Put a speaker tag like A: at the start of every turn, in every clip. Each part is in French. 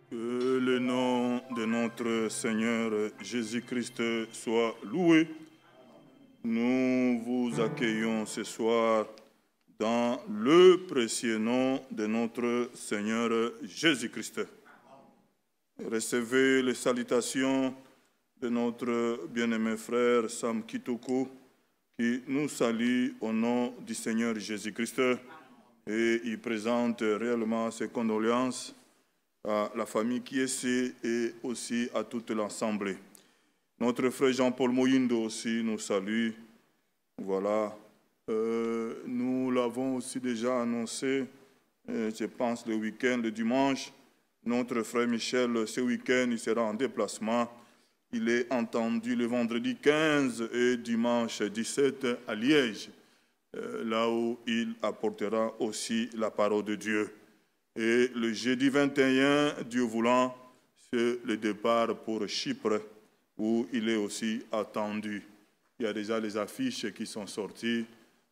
A: Que le nom de notre Seigneur Jésus-Christ soit loué. Nous vous accueillons ce soir dans le précieux nom de notre Seigneur Jésus-Christ. Recevez les salutations de notre bien-aimé frère Sam Kitoko, qui nous salue au nom du Seigneur Jésus-Christ et il présente réellement ses condoléances à la famille qui est ici et aussi à toute l'Assemblée. Notre frère Jean-Paul Moyindo aussi nous salue. Voilà. Nous l'avons aussi déjà annoncé, je pense le week-end, le dimanche. Notre frère Michel, ce week-end, il sera en déplacement. Il est entendu le vendredi 15 et dimanche 17 à Liège, là où il apportera aussi la parole de Dieu. Et le jeudi 21, Dieu voulant, c'est le départ pour Chypre, où il est aussi attendu. Il y a déjà les affiches qui sont sorties.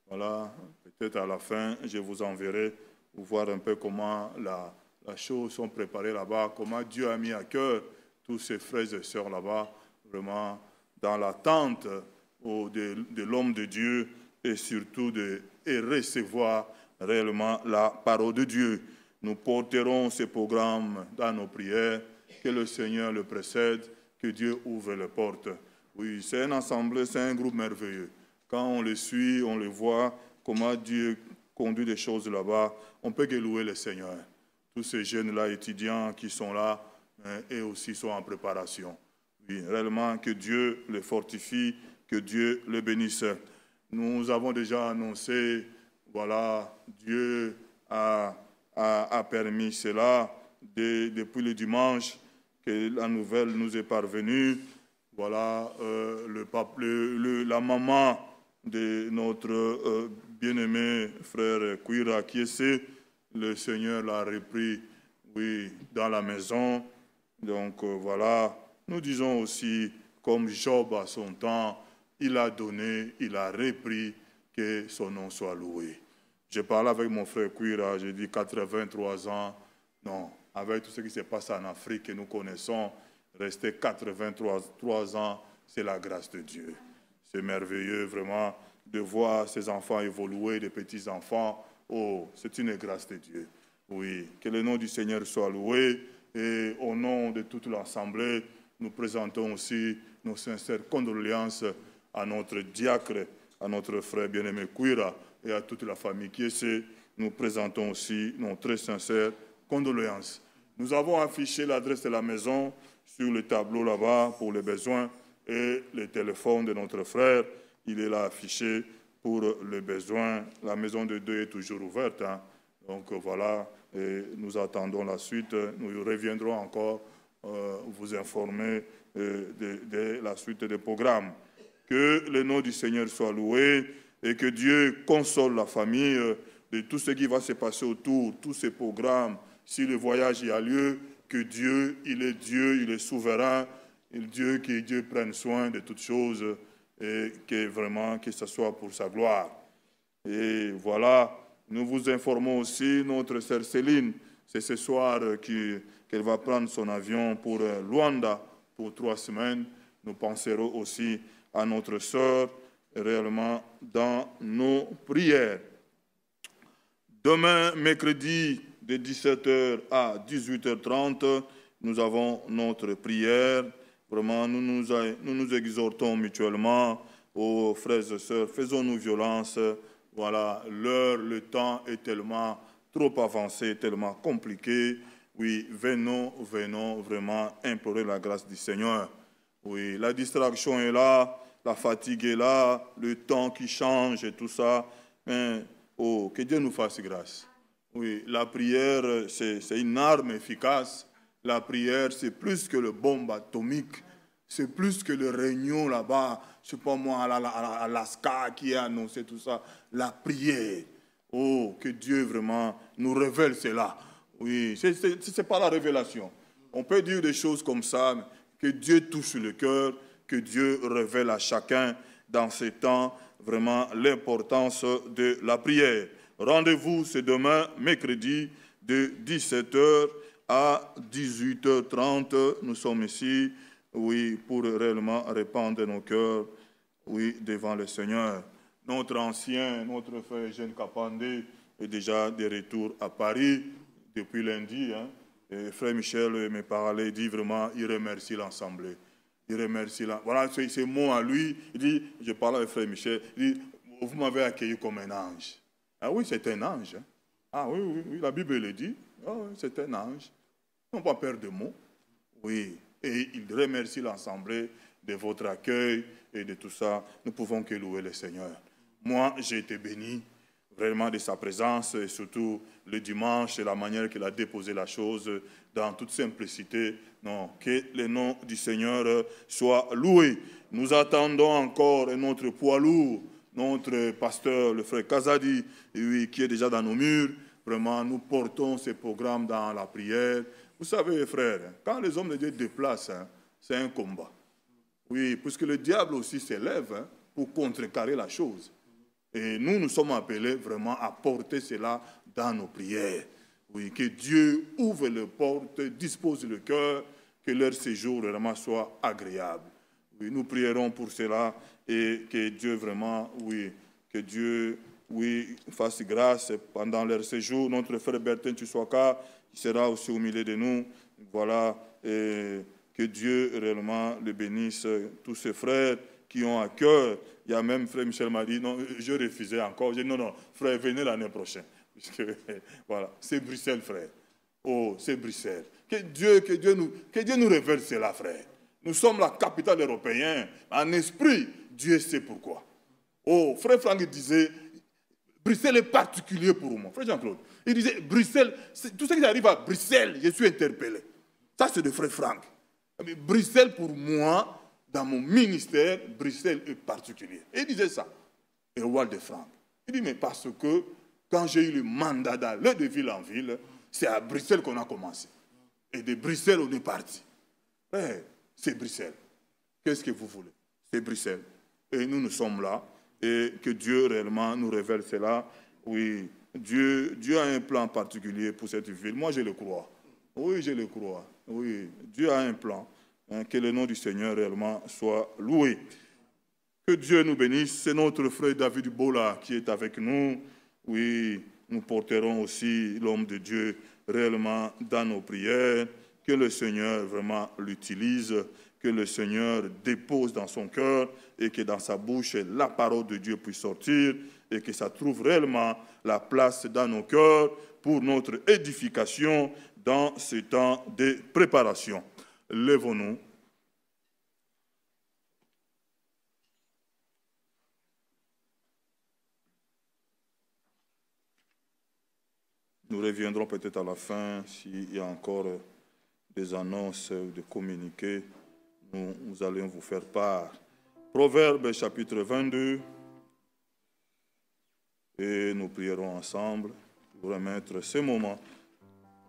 A: Voilà, peut-être à la fin, je vous enverrai pour voir un peu comment les choses sont préparées là-bas, comment Dieu a mis à cœur tous ses frères et sœurs là-bas, vraiment dans l'attente de l'homme de Dieu et surtout de recevoir réellement la parole de Dieu. Nous porterons ce programme dans nos prières, que le Seigneur le précède, que Dieu ouvre les portes. Oui, c'est un ensemble, c'est un groupe merveilleux. Quand on le suit, on le voit, comment Dieu conduit des choses là-bas, on peut que louer le Seigneur. Tous ces jeunes-là, étudiants qui sont là, et aussi sont en préparation. Oui, réellement, que Dieu les fortifie, que Dieu les bénisse. Nous avons déjà annoncé, voilà, Dieu a permis cela depuis le dimanche, que la nouvelle nous est parvenue. Voilà, la maman de notre bien-aimé frère Kouira Kiese, le Seigneur l'a repris, oui, dans la maison. Donc voilà, nous disons aussi, comme Job à son temps, il a donné, il a repris, que son nom soit loué. Je parlais avec mon frère Kouira, j'ai dit 83 ans. Non, avec tout ce qui se passe en Afrique que nous connaissons, rester 83 ans, c'est la grâce de Dieu. C'est merveilleux vraiment de voir ces enfants évoluer, des petits-enfants. Oh, c'est une grâce de Dieu. Oui, que le nom du Seigneur soit loué. Et au nom de toute l'Assemblée, nous présentons aussi nos sincères condoléances à notre diacre, à notre frère bien-aimé Kouira, et à toute la famille qui est ici. Nous présentons aussi nos très sincères condoléances. Nous avons affiché l'adresse de la maison sur le tableau là-bas pour les besoins et le téléphone de notre frère. Il est là affiché pour les besoins. La maison de Dieu est toujours ouverte. Hein. Donc voilà, et nous attendons la suite. Nous reviendrons encore vous informer de la suite des programmes. Que le nom du Seigneur soit loué. Et que Dieu console la famille de tout ce qui va se passer autour, tous ces programmes. Si le voyage y a lieu, que Dieu, il est souverain, Dieu prenne soin de toutes choses et que vraiment que ce soit pour sa gloire. Et voilà, nous vous informons aussi, notre sœur Céline, c'est ce soir qu'elle va prendre son avion pour Luanda pour 3 semaines. Nous penserons aussi à notre sœur, réellement dans nos prières. Demain, mercredi, de 17h à 18h30, nous avons notre prière. Vraiment, nous nous exhortons mutuellement aux frères et sœurs, faisons-nous violence. Voilà, le temps est tellement trop avancé, tellement compliqué. Oui, venons vraiment implorer la grâce du Seigneur. Oui, la distraction est là. La fatigue est là, le temps qui change et tout ça. Mais, oh, que Dieu nous fasse grâce. Oui, la prière, c'est une arme efficace. La prière, c'est plus que le bombe atomique. C'est plus que le réunion là-bas, je ne sais pas moi, à l'Alaska qui a annoncé tout ça. La prière. Oh, que Dieu vraiment nous révèle cela. Oui, ce n'est pas la révélation. On peut dire des choses comme ça, mais que Dieu touche le cœur, que Dieu révèle à chacun dans ces temps vraiment l'importance de la prière. Rendez-vous, c'est demain, mercredi, de 17h à 18h30, nous sommes ici, oui, pour réellement répandre nos cœurs, oui, devant le Seigneur. Notre frère Eugène Kapandé est déjà de retour à Paris depuis lundi. Hein. Et frère Michel me parlait, il dit vraiment, il remercie l'Assemblée. Il remercie Voilà, ces mots à lui. Il dit, je parle avec frère Michel, il dit, vous m'avez accueilli comme un ange. Ah oui, c'est un ange. Hein. Ah oui, oui, oui, la Bible le dit. Ah oui, c'est un ange. Ils n'ont pas peur de mots. Oui. Et il remercie l'Assemblée de votre accueil et de tout ça. Nous pouvons que louer le Seigneur. Moi, j'ai été béni vraiment de sa présence, et surtout le dimanche, et la manière qu'il a déposé la chose dans toute simplicité. Non, que le nom du Seigneur soit loué. Nous attendons encore notre poids lourd, notre pasteur, le frère Kazadi, oui, qui est déjà dans nos murs. Vraiment, nous portons ces programmes dans la prière. Vous savez, frères, quand les hommes de Dieu déplacent, hein, c'est un combat. Oui, puisque le diable aussi s'élève hein, pour contrecarrer la chose. Et nous, nous sommes appelés vraiment à porter cela dans nos prières. Oui, que Dieu ouvre les portes, dispose le cœur, que leur séjour vraiment soit agréable. Oui, nous prierons pour cela et que Dieu vraiment, oui, que Dieu, oui, fasse grâce pendant leur séjour. Notre frère Bertin Tchouaka, qui sera aussi au milieu de nous, voilà, et que Dieu réellement le bénisse, tous ses frères qui ont à cœur. Il y a même frère Michel m'a dit, non, je refusais encore. J'ai dit, non, non, frère, venez l'année prochaine. Puisque, voilà, c'est Bruxelles, frère. Oh, c'est Bruxelles. Que Dieu nous révèle cela, frère. Nous sommes la capitale européenne. En esprit, Dieu sait pourquoi. Oh, frère Franck disait, Bruxelles est particulier pour moi. Frère Jean-Claude, il disait, Bruxelles, tout ce qui arrive à Bruxelles, je suis interpellé. Ça, c'est de frère Franck. Mais Bruxelles, pour moi, dans mon ministère, Bruxelles est particulier. Et il disait ça. Et Walt de Franck. Il dit, mais parce que quand j'ai eu le mandat d'aller de ville en ville, c'est à Bruxelles qu'on a commencé. Et de Bruxelles, on est parti. C'est Bruxelles. Qu'est-ce que vous voulez? C'est Bruxelles. Et nous sommes là. Et que Dieu réellement nous révèle cela. Oui, Dieu a un plan particulier pour cette ville. Moi, je le crois. Oui, je le crois. Oui, Dieu a un plan. Hein, que le nom du Seigneur réellement soit loué. Que Dieu nous bénisse. C'est notre frère David Bola qui est avec nous. Oui, nous porterons aussi l'homme de Dieu réellement dans nos prières. Que le Seigneur vraiment l'utilise. Que le Seigneur dépose dans son cœur et que dans sa bouche, la parole de Dieu puisse sortir et que ça trouve réellement la place dans nos cœurs pour notre édification dans ce temps de préparation. Lèvons-nous. Nous reviendrons peut-être à la fin s'il y a encore des annonces ou des communiqués. Nous allons vous faire part. Proverbes chapitre 22. Et nous prierons ensemble pour remettre ce moment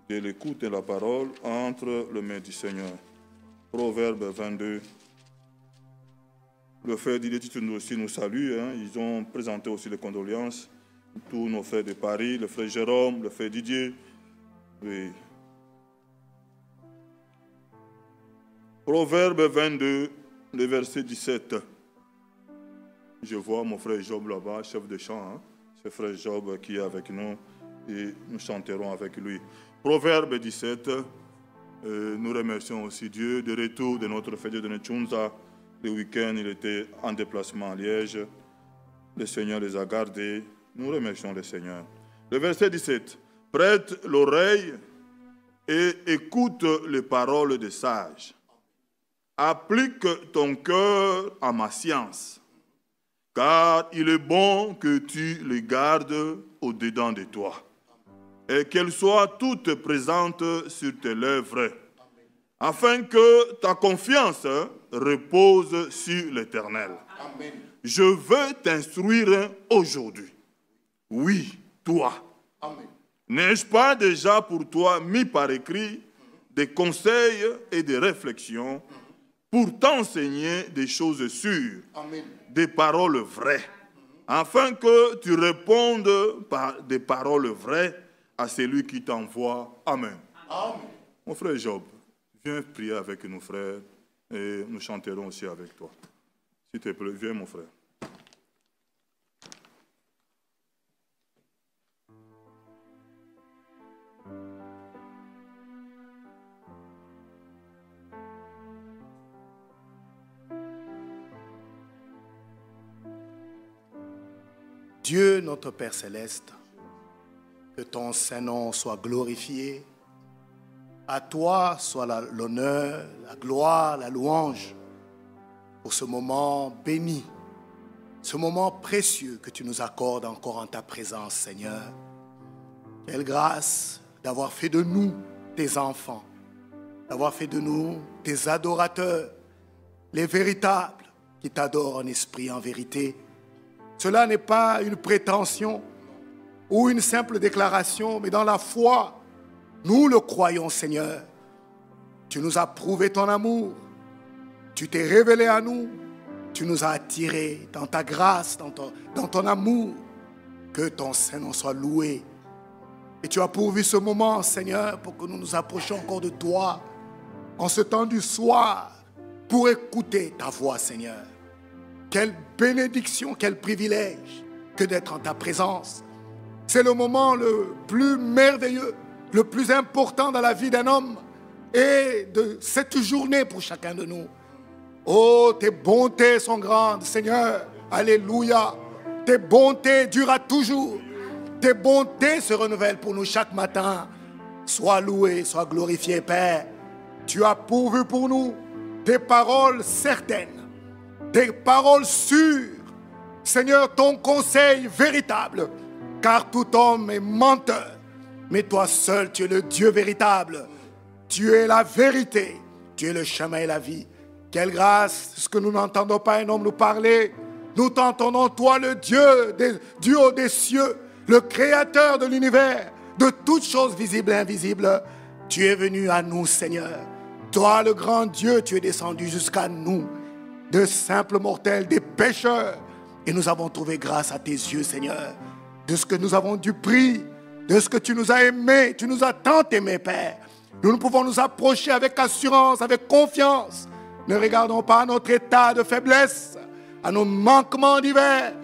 A: de l'écoute de la parole entre les mains du Seigneur. Proverbe 22. Le frère Didier Titoun aussi nous salue. Hein. Ils ont présenté aussi les condoléances. Tous nos frères de Paris, le frère Jérôme, le frère Didier. Oui. Proverbe 22, le verset 17. Je vois mon frère Job là-bas, chef de chant. Hein. C'est frère Job qui est avec nous et nous chanterons avec lui. Proverbe 17. Nous remercions aussi Dieu. De retour de notre frère de Nechunza, le week-end, il était en déplacement à Liège. Le Seigneur les a gardés. Nous remercions le Seigneur. Le verset 17. Prête l'oreille et écoute les paroles des sages. Applique ton cœur à ma science, car il est bon que tu les gardes au-dedans de toi, et qu'elles soient toutes présentes sur tes lèvres, afin que ta confiance repose sur l'Éternel. Je veux t'instruire aujourd'hui. Oui, toi. N'ai-je pas déjà pour toi mis par écrit des conseils et des réflexions pour t'enseigner des choses sûres, des paroles vraies, afin que tu répondes par des paroles vraies à celui qui t'envoie. Amen. Mon frère Job, viens prier avec nous, frères, et nous chanterons aussi avec toi. S'il te plaît, viens, mon frère.
B: Dieu, notre Père Céleste, que ton Saint-Nom soit glorifié. À toi soit l'honneur, la gloire, la louange pour ce moment béni, ce moment précieux que tu nous accordes encore en ta présence, Seigneur. Quelle grâce d'avoir fait de nous tes enfants, d'avoir fait de nous tes adorateurs, les véritables qui t'adorent en esprit et en vérité. Cela n'est pas une prétention ou une simple déclaration, mais dans la foi, nous le croyons, Seigneur. Tu nous as prouvé ton amour. Tu t'es révélé à nous. Tu nous as attirés dans ta grâce, dans ton amour. Que ton Saint-Nom soit loué. Et tu as pourvu ce moment, Seigneur, pour que nous nous approchions encore de toi en ce temps du soir pour écouter ta voix, Seigneur. Quelle bénédiction, quel privilège que d'être en ta présence. C'est le moment le plus merveilleux, le plus important dans la vie d'un homme et de cette journée pour chacun de nous. Oh, tes bontés sont grandes, Seigneur. Alléluia. Tes bontés durent toujours. Tes bontés se renouvellent pour nous chaque matin. Sois loué, sois glorifié, Père. Tu as pourvu pour nous des paroles certaines, des paroles sûres. Seigneur, ton conseil véritable, car tout homme est menteur. Mais toi seul, tu es le Dieu véritable. Tu es la vérité. Tu es le chemin et la vie. Quelle grâce, ce que nous n'entendons pas un homme nous parler. Nous t'entendons, toi, le Dieu du haut des cieux, le créateur de l'univers, de toutes choses visibles et invisibles. Tu es venu à nous, Seigneur. Toi, le grand Dieu, tu es descendu jusqu'à nous, de simples mortels, des pécheurs. Et nous avons trouvé grâce à tes yeux, Seigneur, de ce que nous avons du prix, de ce que tu nous as aimés, tu nous as tant aimés, Père. Nous pouvons nous approcher avec assurance, avec confiance. Ne regardons pas à notre état de faiblesse, à nos manquements divers,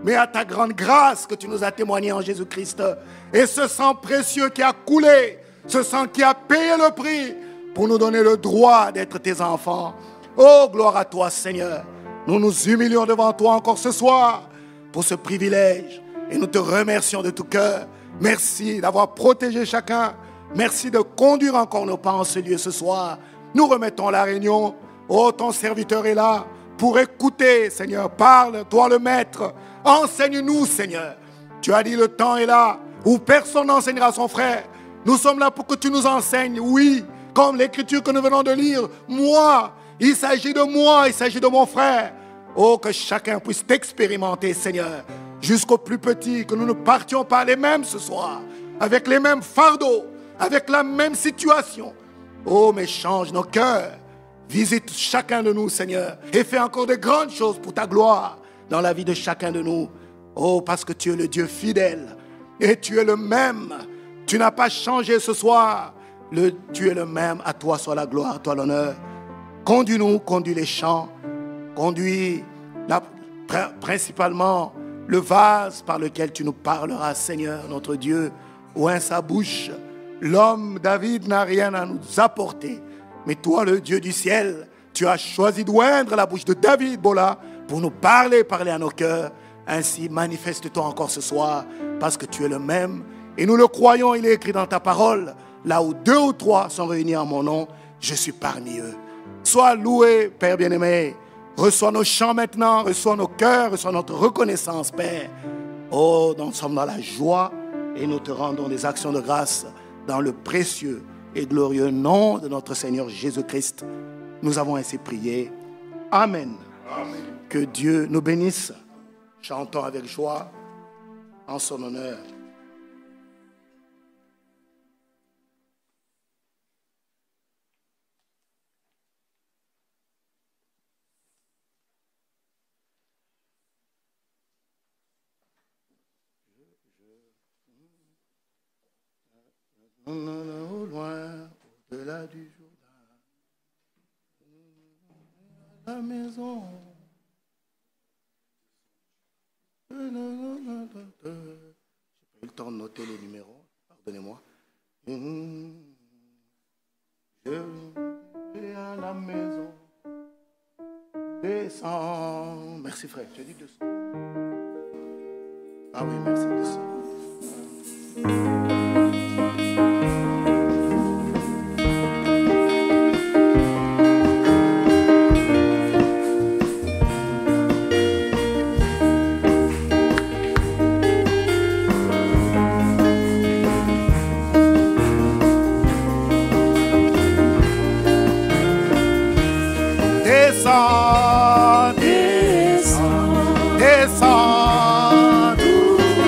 B: mais à ta grande grâce que tu nous as témoigné en Jésus-Christ. Et ce sang précieux qui a coulé, ce sang qui a payé le prix pour nous donner le droit d'être tes enfants. Oh, gloire à toi, Seigneur. Nous nous humilions devant toi encore ce soir pour ce privilège et nous te remercions de tout cœur. Merci d'avoir protégé chacun. Merci de conduire encore nos pas en ce lieu ce soir. Nous remettons la réunion. Oh, ton serviteur est là pour écouter, Seigneur. Parle, toi le maître. Enseigne-nous, Seigneur. Tu as dit le temps est là où personne n'enseignera son frère. Nous sommes là pour que tu nous enseignes. Oui, comme l'écriture que nous venons de lire. Moi, il s'agit de moi, il s'agit de mon frère. Oh, que chacun puisse t'expérimenter, Seigneur. Jusqu'au plus petit, que nous ne partions pas les mêmes ce soir, avec les mêmes fardeaux, avec la même situation. Oh, mais change nos cœurs. Visite chacun de nous, Seigneur, et fais encore de grandes choses pour ta gloire dans la vie de chacun de nous. Oh, parce que tu es le Dieu fidèle et tu es le même. Tu n'as pas changé ce soir. Tu es le même. À toi soit la gloire, à toi l'honneur. Conduis-nous, conduis les chants, conduis principalement le vase par lequel tu nous parleras, Seigneur, notre Dieu, oint sa bouche. L'homme David n'a rien à nous apporter. Mais toi, le Dieu du ciel, tu as choisi d'oindre la bouche de David, Bola, pour nous parler à nos cœurs. Ainsi, manifeste-toi encore ce soir, parce que tu es le même. Et nous le croyons, il est écrit dans ta parole. Là où 2 ou 3 sont réunis en mon nom, je suis parmi eux. Sois loué, Père bien-aimé. Reçois nos chants maintenant, reçois nos cœurs, reçois notre reconnaissance, Père. Oh, nous sommes dans la joie et nous te rendons des actions de grâce dans le précieux et glorieux nom de notre Seigneur Jésus-Christ. Nous avons ainsi prié. Amen. Amen. Que Dieu nous bénisse. Chantons avec joie en son honneur. Au loin, au-delà du Jourdain, à la maison. Je n'ai pas eu le temps de noter les numéros, pardonnez-moi. Je vais à la maison. Descends. Merci frère, tu as dit 200. Ah oui, merci 200. Descends, descends, descends, doucement.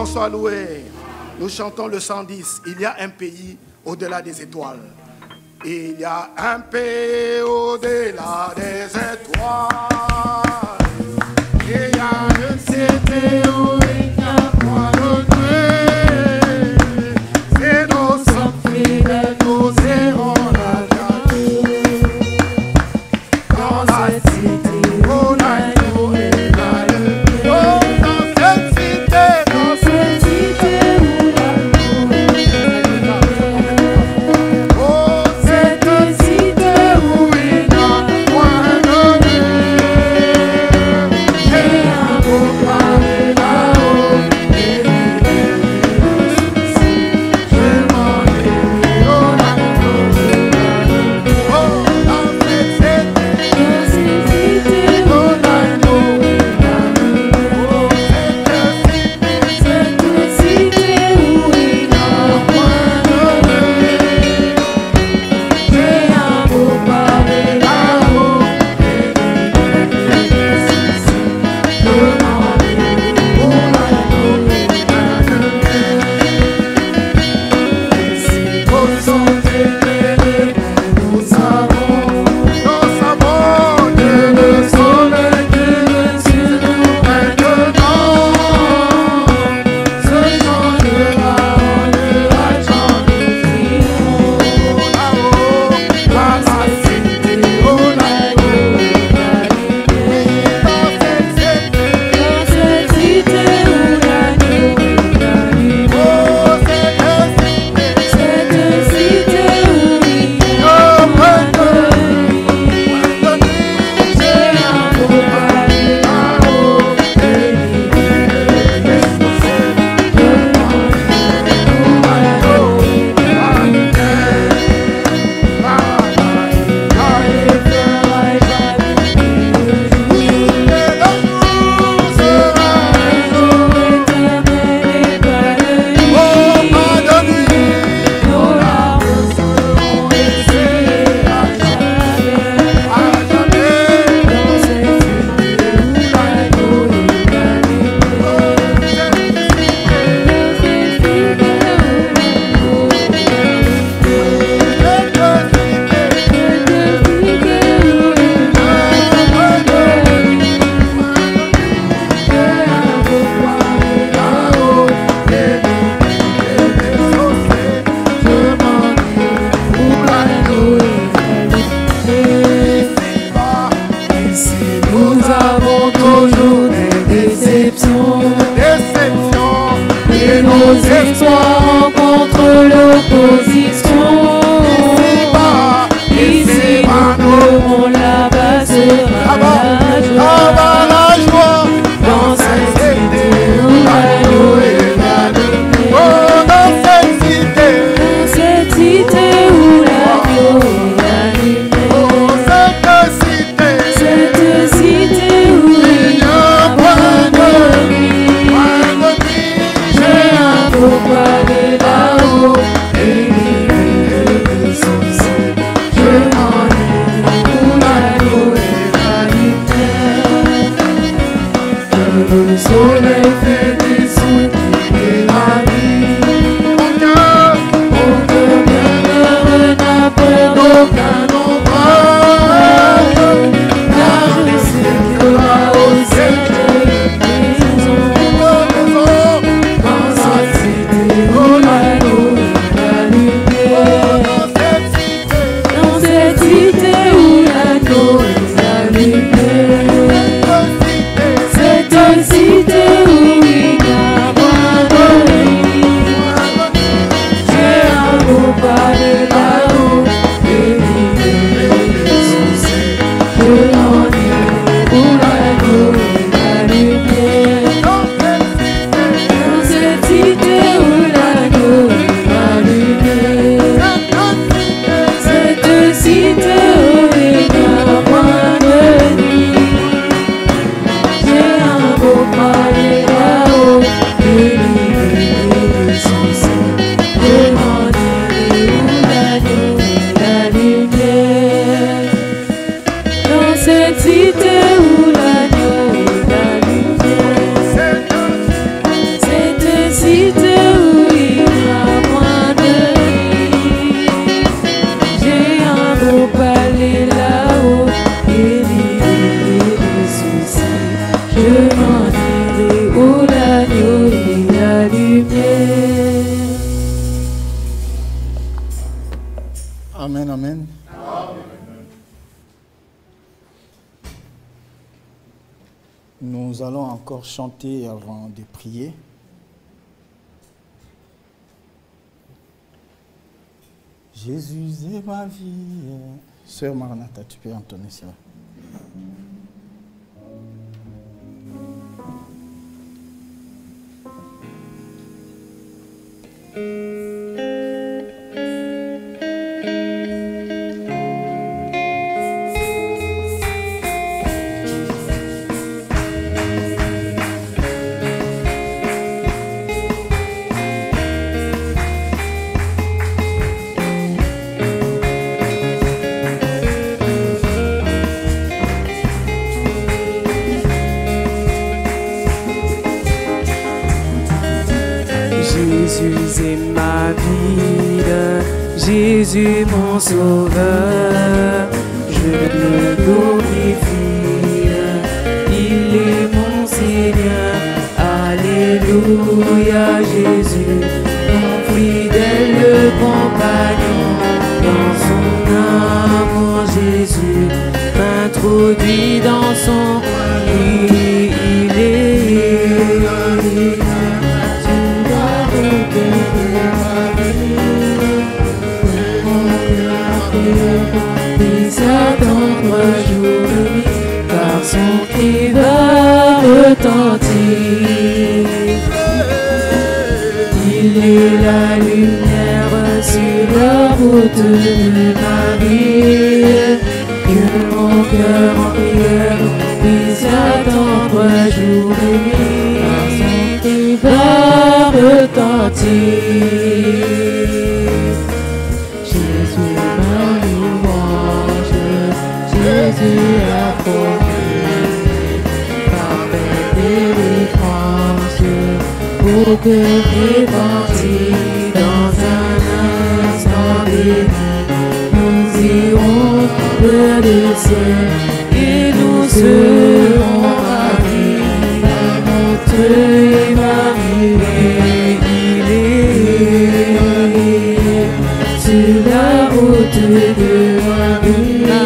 B: soit loué. Nous chantons le 110. Il y a un pays au-delà des étoiles. Il y a un pays au-delà des étoiles. Il y a une cité où il n'y a point de nuit. C'est nos sommes fidèles, nous irons la gagner. Dans cette cité où l'agneau est là. Oh, dans cette cité où l'agneau est là. Oh, cette cité où il n'y a point de nuit. Et un beau pavé là-haut. Je m'en vais au l'agneau. Oh, dans cette cité où l'agneau est là. Oh, cette cité où il n'y a point de nuit. J'ai un beau pavé là-haut. Je m'en vais au l'agneau est là. Et si nous sommes éclairés, nous savons que le soleil qui est sur nous maintenant se changera en nuage, en nous crierons là-haut, dans la cité où l'agneau est allumé. Dans cette cité où l'agneau est allumé. Oh, cette cité où il n'y a point de nuit. J'ai un beau pavé là-haut. Et nous avons toujours des déceptions, et nos espoirs rencontrent l'opposition. Ici-bas, nous là-bas sera la joie. Dans cette cité où l'agneau est allumé. Oh, dans cette cité où l'agneau est allumé. Oh, cette cité où il n'y a point de nuit. J'ai un beau pavé là-haut. Et les sorciers, je m'en vais où l'agneau est allumé. Que le soleil fait des sons et la nuit. Mon cœur bienheureux n'a peur d'aucun ombrage. Car je sais que là-haut c'est dans cette cité où l'agneau est allumé. Dans cette cité où l'agneau est allumé. Cette cité où il n'y a point de nuit. J'ai un beau pavé là-haut. Et
C: Nous allons encore chanter avant de prier. Jésus est ma vie. Sœur Maranatha, tu peux entonner cela.
D: Jésus est ma vie, Jésus mon sauveur, je le glorifie, il est mon Seigneur, alléluia Jésus, mon fidèle compagnon, dans son amour Jésus m'introduit dans son lit, il est attendre jour et nuit, car son cri va retentir. Il est la lumière sur la route de ma vie, que mon cœur en prière puisse attendre jour et nuit, car son cri va retentir. Jésus a promis parfaite délivrance pour que répandu dans un instant béni, nous irons vers le ciel et nous serons ravis. Notre Emmanuel, il est sur la route de ma vie.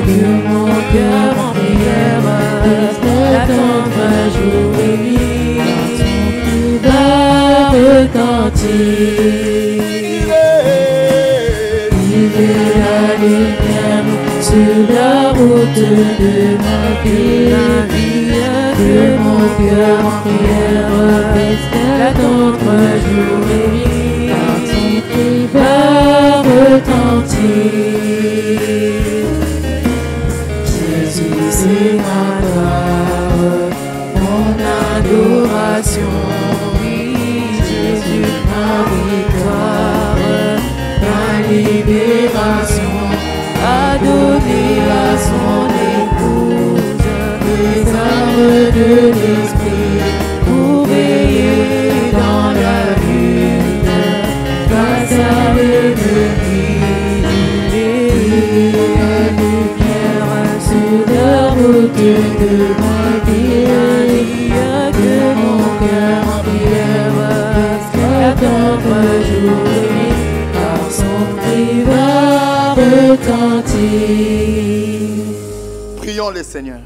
D: Que mon cœur en prière l'attendre jour et nuit, son cri va retentir. Il est la lumière sur la route de ma vie, que mon cœur en prière l'attendre jour et nuit, son cri va retentir. C'est ma gloire, mon adoration, oui, Jésus, ma victoire, ma libération, a donné à son épouse les armes de l'esprit pour veiller dans la lune face à l'ennemi. De ma vie, que mon cœur en prière attendre jour et nuit, par son cri va retentir.
B: Prions le Seigneur.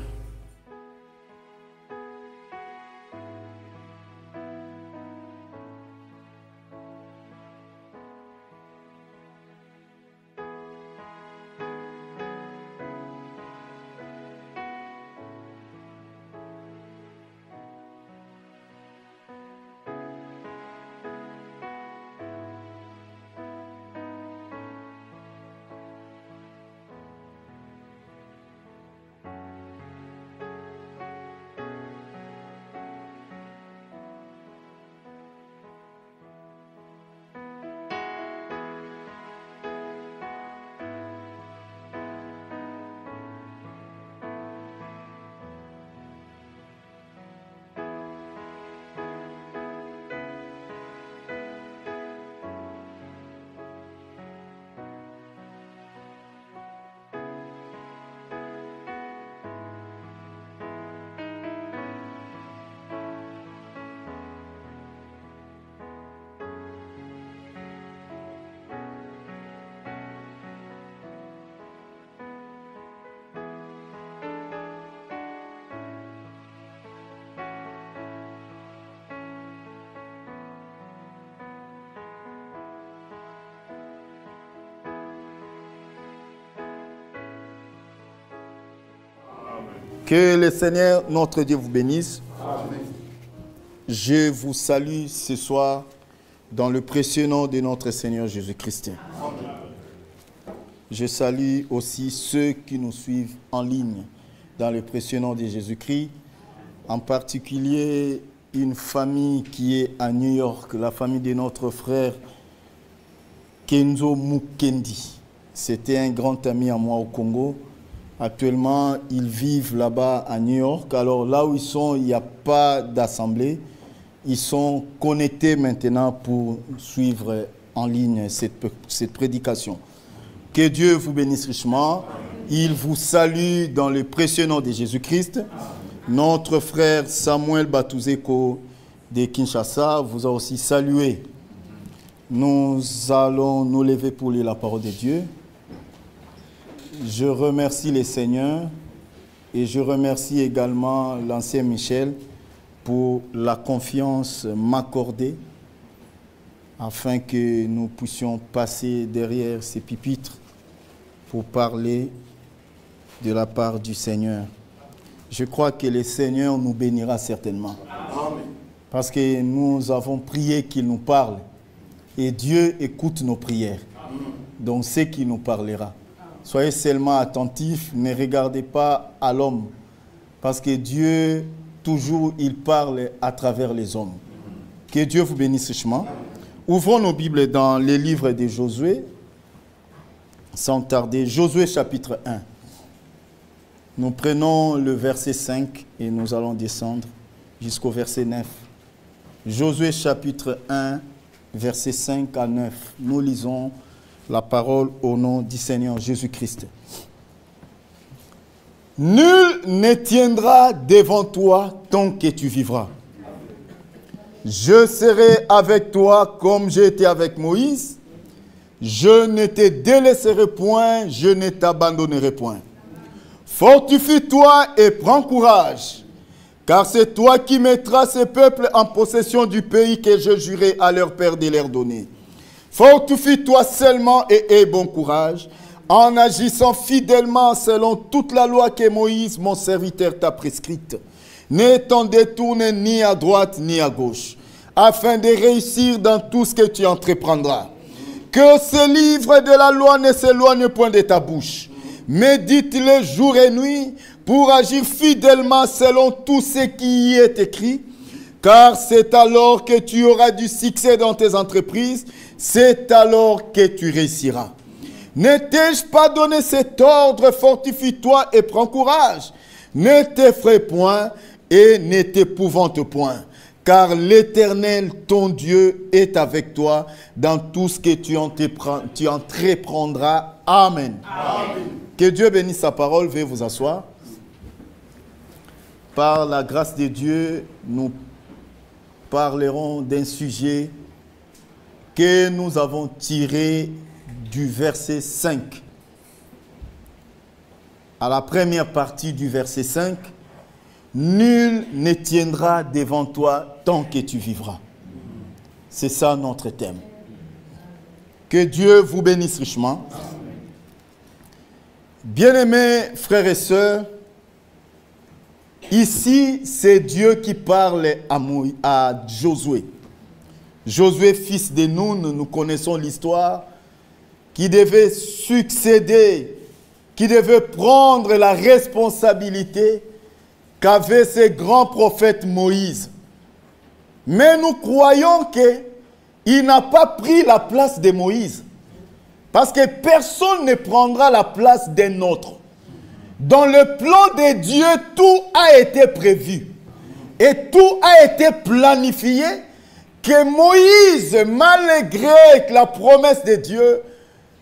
C: Que le Seigneur, notre Dieu, vous bénisse. Amen. Je vous salue ce soir dans le précieux nom de notre Seigneur Jésus-Christ. Je salue aussi ceux qui nous suivent en ligne dans le précieux nom de Jésus-Christ. En particulier, une famille qui est à New York, la famille de notre frère Kenzo Mukendi. C'était un grand ami à moi au Congo. Actuellement, ils vivent là-bas à New York. Alors là où ils sont, il n'y a pas d'assemblée. Ils sont connectés maintenant pour suivre en ligne cette prédication. Que Dieu vous bénisse richement. Il vous salue dans le précieux nom de Jésus-Christ. Notre frère Samuel Batuzeko de Kinshasa vous a aussi salué. Nous allons nous lever pour lire la parole de Dieu. Je remercie les seigneurs et je remercie également l'ancien Michel pour la confiance m'accordée afin que nous puissions passer derrière ces pupitres pour parler de la part du Seigneur. Je crois que le Seigneur nous bénira certainement. Amen. Parce que nous avons prié qu'il nous parle et Dieu écoute nos prières. Amen. Donc c'est qui nous parlera. Soyez seulement attentifs, ne regardez pas à l'homme. Parce que Dieu, toujours, il parle à travers les hommes. Que Dieu vous bénisse richement. Ouvrons nos Bibles dans les livres de Josué, sans tarder. Josué chapitre 1. Nous prenons le verset 5 et nous allons descendre jusqu'au verset 9. Josué chapitre 1, verset 5 à 9. Nous lisons la parole au nom du Seigneur Jésus-Christ. Nul ne tiendra devant toi tant que tu vivras. Je serai avec toi comme j'ai été avec Moïse. Je ne te délaisserai point, je ne t'abandonnerai point. Fortifie-toi et prends courage, car c'est toi qui mettras ces peuples en possession du pays que je jurai à leur père de leur donner. Fortifie-toi seulement et aie bon courage, en agissant fidèlement selon toute la loi que Moïse, mon serviteur, t'a prescrite. Ne t'en détourne ni à droite ni à gauche, afin de réussir dans tout ce que tu entreprendras. Que ce livre de la loi ne s'éloigne point de ta bouche. Médite-le jour et nuit pour agir fidèlement selon tout ce qui y est écrit, car c'est alors que tu auras du succès dans tes entreprises, c'est alors que tu réussiras. Ne t'ai-je pas donné cet ordre, fortifie-toi et prends courage. Ne t'effraie point et ne t'épouvante point, car l'Éternel, ton Dieu, est avec toi dans tout ce que tu entreprendras. Amen. Amen. Que Dieu bénisse sa parole. Veuillez vous asseoir. Par la grâce de Dieu, nous parlerons d'un sujet que nous avons tiré du verset 5. À la première partie du verset 5, nul ne tiendra devant toi tant que tu vivras. C'est ça notre thème. Que Dieu vous bénisse richement. Bien-aimés frères et sœurs, ici c'est Dieu qui parle à Josué. Josué, fils de Nun, nous connaissons l'histoire, qui devait succéder, qui devait prendre la responsabilité qu'avait ce grand prophète Moïse. Mais nous croyons qu'il n'a pas pris la place de Moïse. Parce que personne ne prendra la place d'un autre. Dans le plan de Dieu, tout a été prévu. Et tout a été planifié que Moïse, malgré la promesse de Dieu,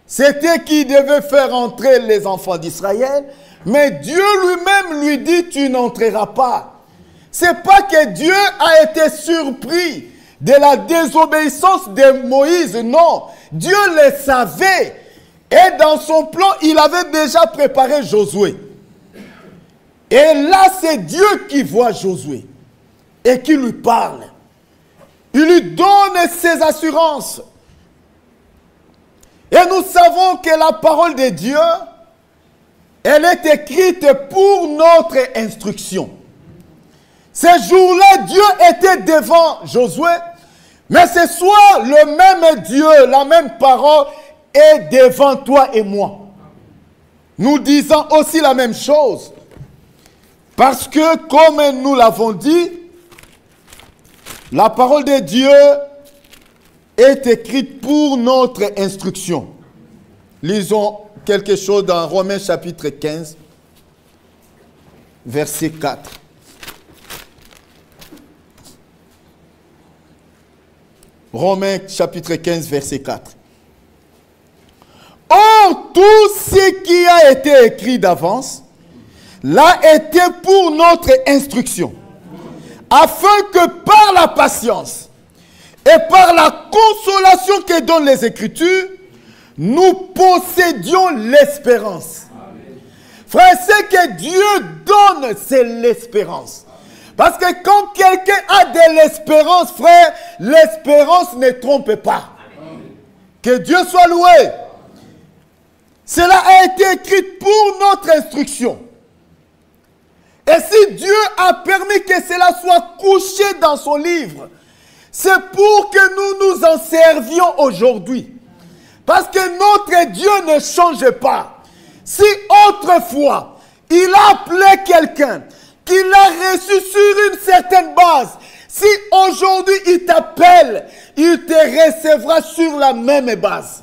C: c'était qu'il devait faire entrer les enfants d'Israël. Mais Dieu lui-même lui dit, tu n'entreras pas. C'est pas que Dieu a été surpris de la désobéissance de Moïse, non. Dieu le savait. Et dans son plan, il avait déjà préparé Josué. Et là, c'est Dieu qui voit Josué et qui lui parle. Il lui donne ses assurances. Et nous savons que la parole de Dieu Elle est écrite pour notre instruction. Ce jour-là, Dieu était devant Josué, mais ce soir, le même Dieu, la même parole est devant toi et moi. Nous disons aussi la même chose. Parce que, comme nous l'avons dit, la parole de Dieu est écrite pour notre instruction. Lisons quelque chose dans Romains chapitre 15, verset 4. Romains chapitre 15, verset 4. Or, tout ce qui a été écrit d'avance l'a été pour notre instruction, afin que par la patience et par la consolation que donnent les Écritures, nous possédions l'espérance. Frère, ce que Dieu donne, c'est l'espérance. Parce que quand quelqu'un a de l'espérance, frère, l'espérance ne trompe pas. Que Dieu soit loué. Cela a été écrit pour notre instruction. Et si Dieu a permis que cela soit couché dans son livre, c'est pour que nous nous en servions aujourd'hui. Parce que notre Dieu ne change pas. Si autrefois, il a appelé quelqu'un, qu'il a reçu sur une certaine base, si aujourd'hui il t'appelle, il te recevra sur la même base.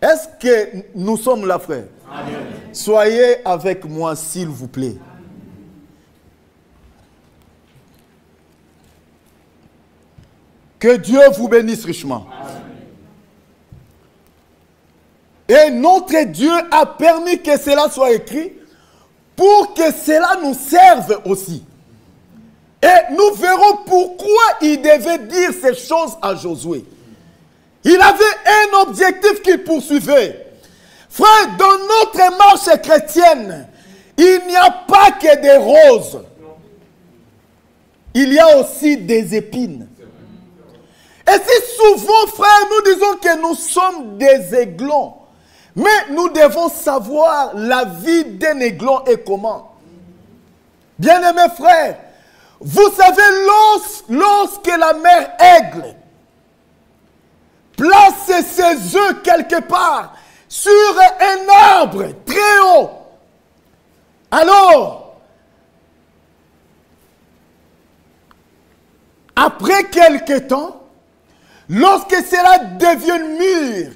C: Est-ce que nous sommes là, frère? Amen. Soyez avec moi, s'il vous plaît. Que Dieu vous bénisse richement. Amen. Et notre Dieu a permis que cela soit écrit pour que cela nous serve aussi. Et nous verrons pourquoi il devait dire ces choses à Josué. Il avait un objectif qu'il poursuivait. Frère, dans notre marche chrétienne, il n'y a pas que des roses. Il y a aussi des épines. Et si souvent, frère, nous disons que nous sommes des aiglons, mais nous devons savoir la vie d'un aiglon et comment. Bien-aimés frères, vous savez, lorsque la mère aigle place ses œufs quelque part sur un arbre très haut, alors, après quelque temps, lorsque cela devient mûr,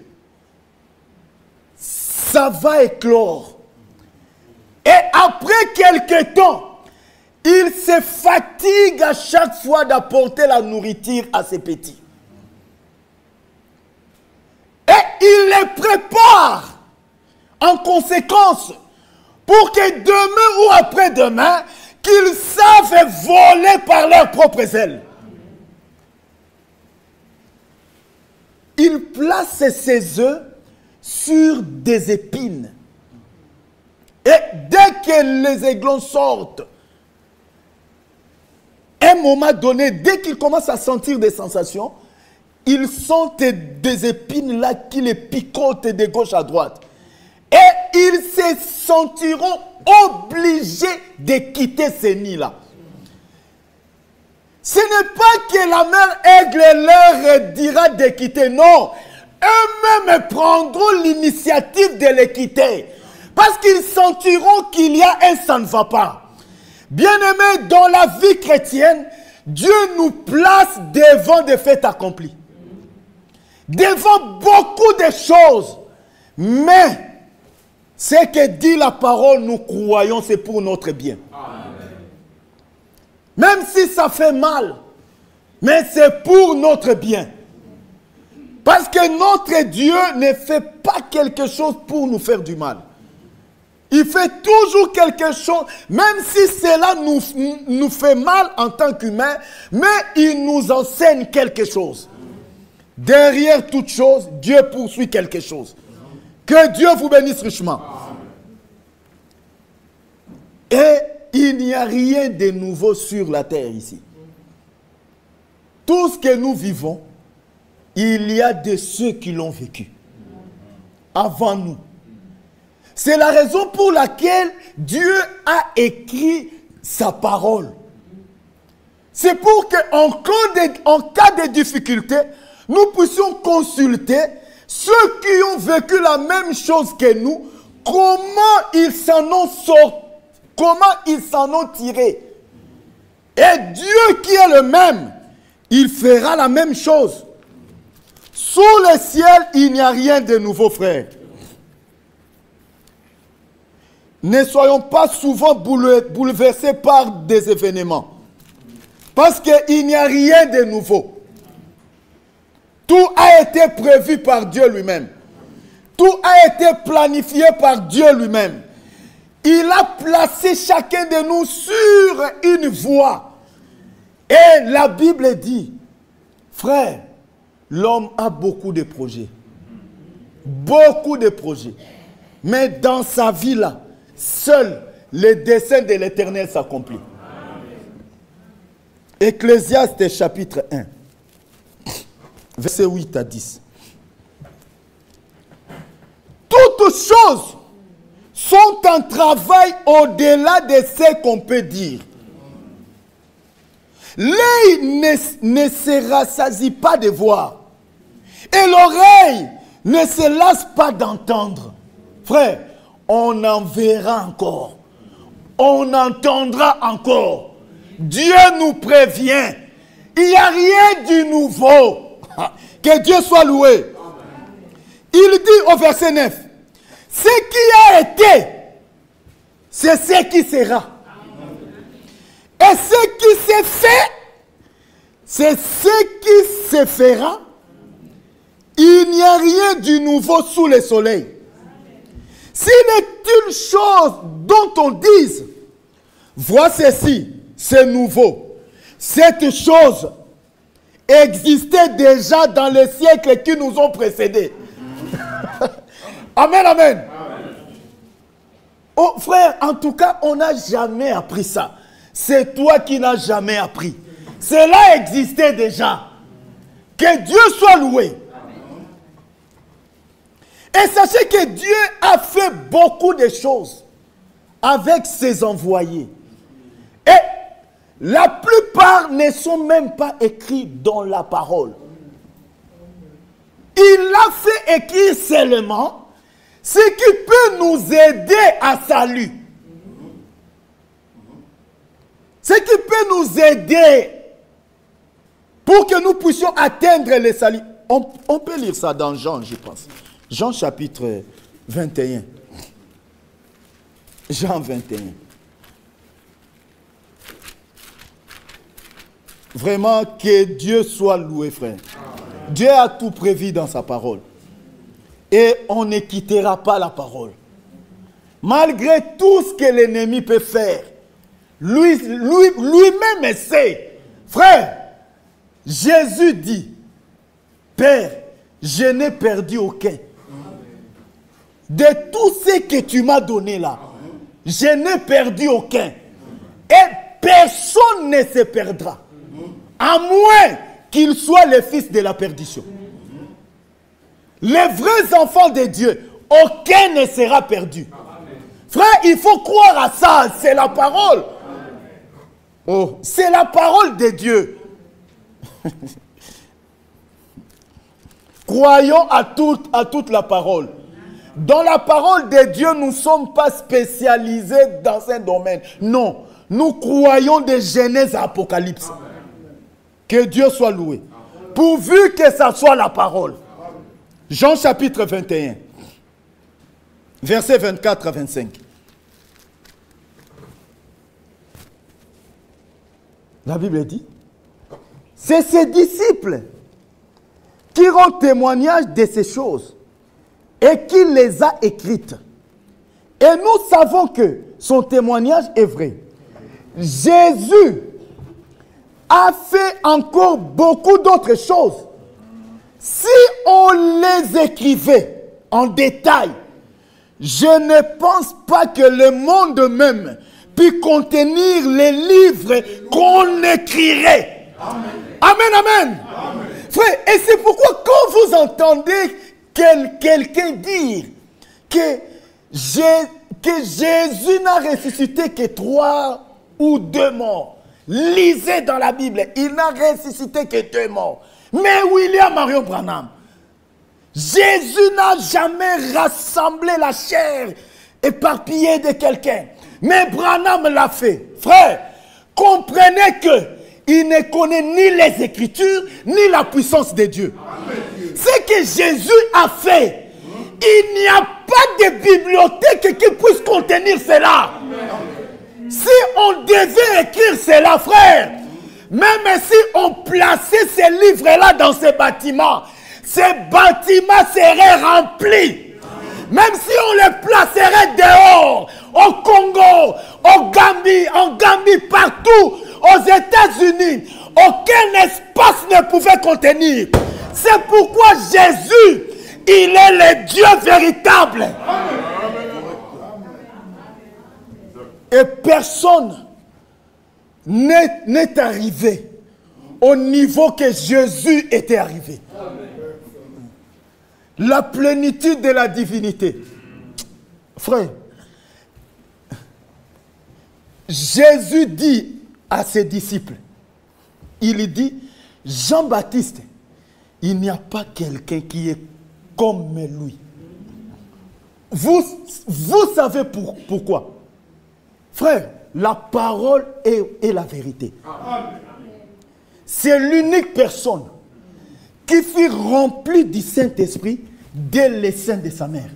C: ça va éclore. Et après quelque temps, il se fatigue à chaque fois d'apporter la nourriture à ses petits. Et il les prépare en conséquence pour que demain ou après-demain, qu'ils savent voler par leurs propres ailes. Il place ses œufs sur des épines. Et dès que les aiglons sortent, à un moment donné, dès qu'ils commencent à sentir des sensations, ils sentent des épines là qui les picotent de gauche à droite. Et ils se sentiront obligés de quitter ces nids-là. Ce n'est pas que la mère aigle leur dira de quitter, non. Eux-mêmes prendront l'initiative de les quitter. Parce qu'ils sentiront qu'il y a un ça ne va pas. Bien-aimés, dans la vie chrétienne, Dieu nous place devant des faits accomplis. Devant beaucoup de choses. Mais ce que dit la parole, nous croyons, c'est pour notre bien. Amen. Même si ça fait mal, mais c'est pour notre bien. Parce que notre Dieu ne fait pas quelque chose pour nous faire du mal. Il fait toujours quelque chose, même si cela nous fait mal en tant qu'humains, mais il nous enseigne quelque chose. Derrière toute chose, Dieu poursuit quelque chose. Que Dieu vous bénisse richement. Et il n'y a rien de nouveau sur la terre ici. Tout ce que nous vivons, il y a de ceux qui l'ont vécu avant nous. C'est la raison pour laquelle Dieu a écrit sa parole. C'est pour qu'en cas de difficulté, nous puissions consulter ceux qui ont vécu la même chose que nous, comment ils s'en ont sortis, comment ils s'en ont tirés. Et Dieu qui est le même, il fera la même chose. Sous le ciel, il n'y a rien de nouveau, frère. Ne soyons pas souvent bouleversés par des événements. Parce qu'il n'y a rien de nouveau. Tout a été prévu par Dieu lui-même. Tout a été planifié par Dieu lui-même. Il a placé chacun de nous sur une voie. Et la Bible dit, frère, l'homme a beaucoup de projets. Beaucoup de projets. Mais dans sa vie là, seul le dessein de l'Éternel s'accomplit. Ecclésiaste chapitre 1, verset 8 à 10. Toutes choses sont en travail au-delà de ce qu'on peut dire. L'œil ne se rassasie pas de voir. Et l'oreille ne se lasse pas d'entendre. Frère, on en verra encore. On entendra encore. Dieu nous prévient. Il n'y a rien du nouveau. Que Dieu soit loué. Il dit au verset 9. Ce qui a été, c'est ce qui sera. Et ce qui s'est fait, c'est ce qui se fera. Il n'y a rien du nouveau sous le soleil. S'il est une chose dont on dise, vois ceci, c'est nouveau. Cette chose existait déjà dans les siècles qui nous ont précédés. Amen, amen. Oh frère, en tout cas, on n'a jamais appris ça. C'est toi qui n'as jamais appris. Cela existait déjà. Que Dieu soit loué. Et sachez que Dieu a fait beaucoup de choses avec ses envoyés. Et la plupart ne sont même pas écrits dans la parole. Il a fait écrire seulement ce qui peut nous aider à salut. Ce qui peut nous aider pour que nous puissions atteindre le salut. On peut lire ça dans Jean, je pense. Jean chapitre 21. Jean 21. Vraiment que Dieu soit loué, frère. Dieu a tout prévu dans sa parole. Et on ne quittera pas la parole. Malgré tout ce que l'ennemi peut faire, lui-même sait. Frère, Jésus dit, Père, je n'ai perdu aucun. De tout ce que tu m'as donné là, je n'ai perdu aucun. Et personne ne se perdra. À moins qu'il soit le fils de la perdition. Les vrais enfants de Dieu, aucun ne sera perdu. Frère, il faut croire à ça. C'est la parole. Oh, c'est la parole de Dieu. Croyons à toute la parole. Dans la parole de Dieu, nous ne sommes pas spécialisés dans un domaine. Non, nous croyons de Genèse à Apocalypse. Que Dieu soit loué. Pourvu que ça soit la parole. Jean chapitre 21, versets 24 à 25. La Bible dit, c'est ses disciples qui rendent témoignage de ces choses et qui les a écrites. Et nous savons que son témoignage est vrai. Jésus a fait encore beaucoup d'autres choses. Si on les écrivait en détail, je ne pense pas que le monde même puisse contenir les livres qu'on écrirait. Amen, amen. Amen. Amen. Frère, et c'est pourquoi quand vous entendez quelqu'un dire que que Jésus n'a ressuscité que 3 ou 2 morts. Lisez dans la Bible, il n'a ressuscité que 2 morts. Mais William Marion Branham, Jésus n'a jamais rassemblé la chair éparpillée de quelqu'un. Mais Branham l'a fait. Frère, comprenez que il ne connaît ni les Écritures, ni la puissance de Dieu. Ce que Jésus a fait, il n'y a pas de bibliothèque qui puisse contenir cela. Si on devait écrire cela, frère, même si on plaçait ces livres-là dans ces bâtiments seraient remplis. Même si on les placerait dehors, au Congo, en Gambie, partout, aux États-Unis, aucun espace ne pouvait contenir. C'est pourquoi Jésus, il est le Dieu véritable. Et personne n'est arrivé au niveau que Jésus était arrivé. La plénitude de la divinité. Frère, Jésus dit à ses disciples, il dit, Jean-Baptiste, il n'y a pas quelqu'un qui est comme lui. Vous savez pourquoi? Frère, la parole est la vérité. C'est l'unique personne qui fut remplie du Saint-Esprit dès le sein de sa mère.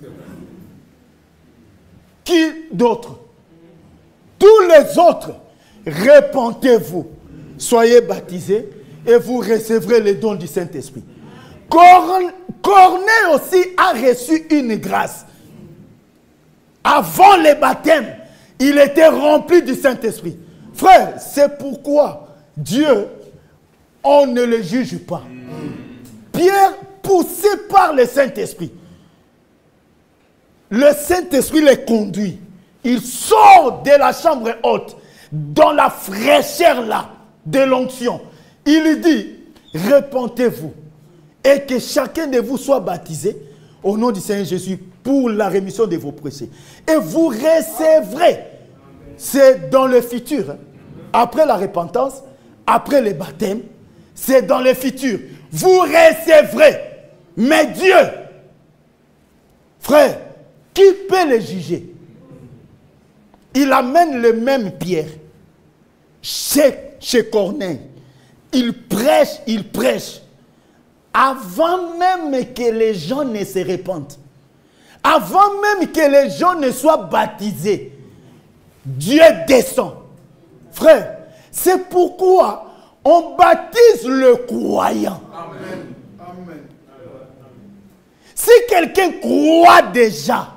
C: Qui d'autre? Tous les autres, repentez-vous, soyez baptisés et vous recevrez les dons du Saint-Esprit. Corneille aussi a reçu une grâce. Avant le baptême, il était rempli du Saint-Esprit. Frère, c'est pourquoi Dieu, on ne le juge pas. Pierre, poussé par le Saint-Esprit, le Saint-Esprit les conduit. Il sort de la chambre haute, dans la fraîcheur là, de l'onction. Il dit, repentez-vous, et que chacun de vous soit baptisé au nom du Seigneur Jésus pour la rémission de vos péchés. Et vous recevrez, c'est dans le futur, après la repentance, après le baptême, c'est dans le futur. Vous recevrez. Mais Dieu, frère, qui peut le juger? Il amène le même Pierre chez Corneille. Il prêche. Avant même que les gens ne se répandent. Avant même que les gens ne soient baptisés. Dieu descend. Frère, c'est pourquoi on baptise le croyant. Amen. Amen. Si quelqu'un croit déjà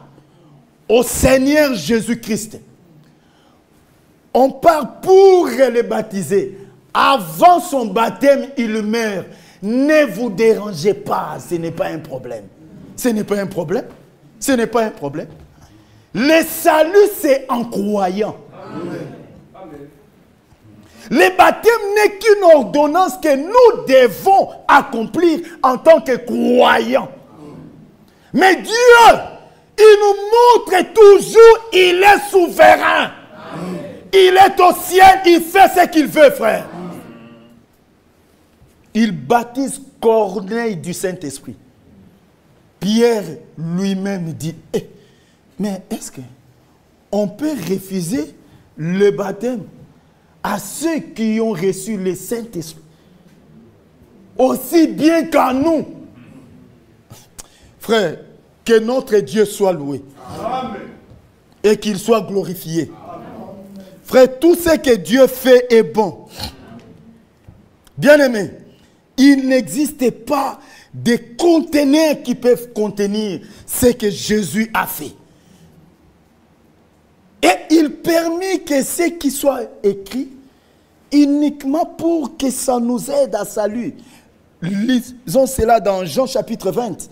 C: au Seigneur Jésus-Christ, on part pour le baptiser. Avant son baptême, il meurt. Ne vous dérangez pas, ce n'est pas un problème. Ce n'est pas un problème. Ce n'est pas un problème. Le salut, c'est en croyant. Amen. Le baptême n'est qu'une ordonnance que nous devons accomplir en tant que croyants. Mais Dieu, il nous montre toujours, il est souverain. Il est au ciel, il fait ce qu'il veut, frère. Il baptise Corneille du Saint-Esprit. Pierre lui-même dit, mais est-ce qu'on peut refuser le baptême à ceux qui ont reçu le Saint-Esprit aussi bien qu'à nous? Frère, que notre Dieu soit loué. Amen. Et qu'il soit glorifié. Amen. Frère, tout ce que Dieu fait est bon. Bien-aimés, il n'existe pas de conteneurs qui peuvent contenir ce que Jésus a fait. Et il permet que ce qui soit écrit uniquement pour que ça nous aide à salut. Lisons cela dans Jean chapitre 20.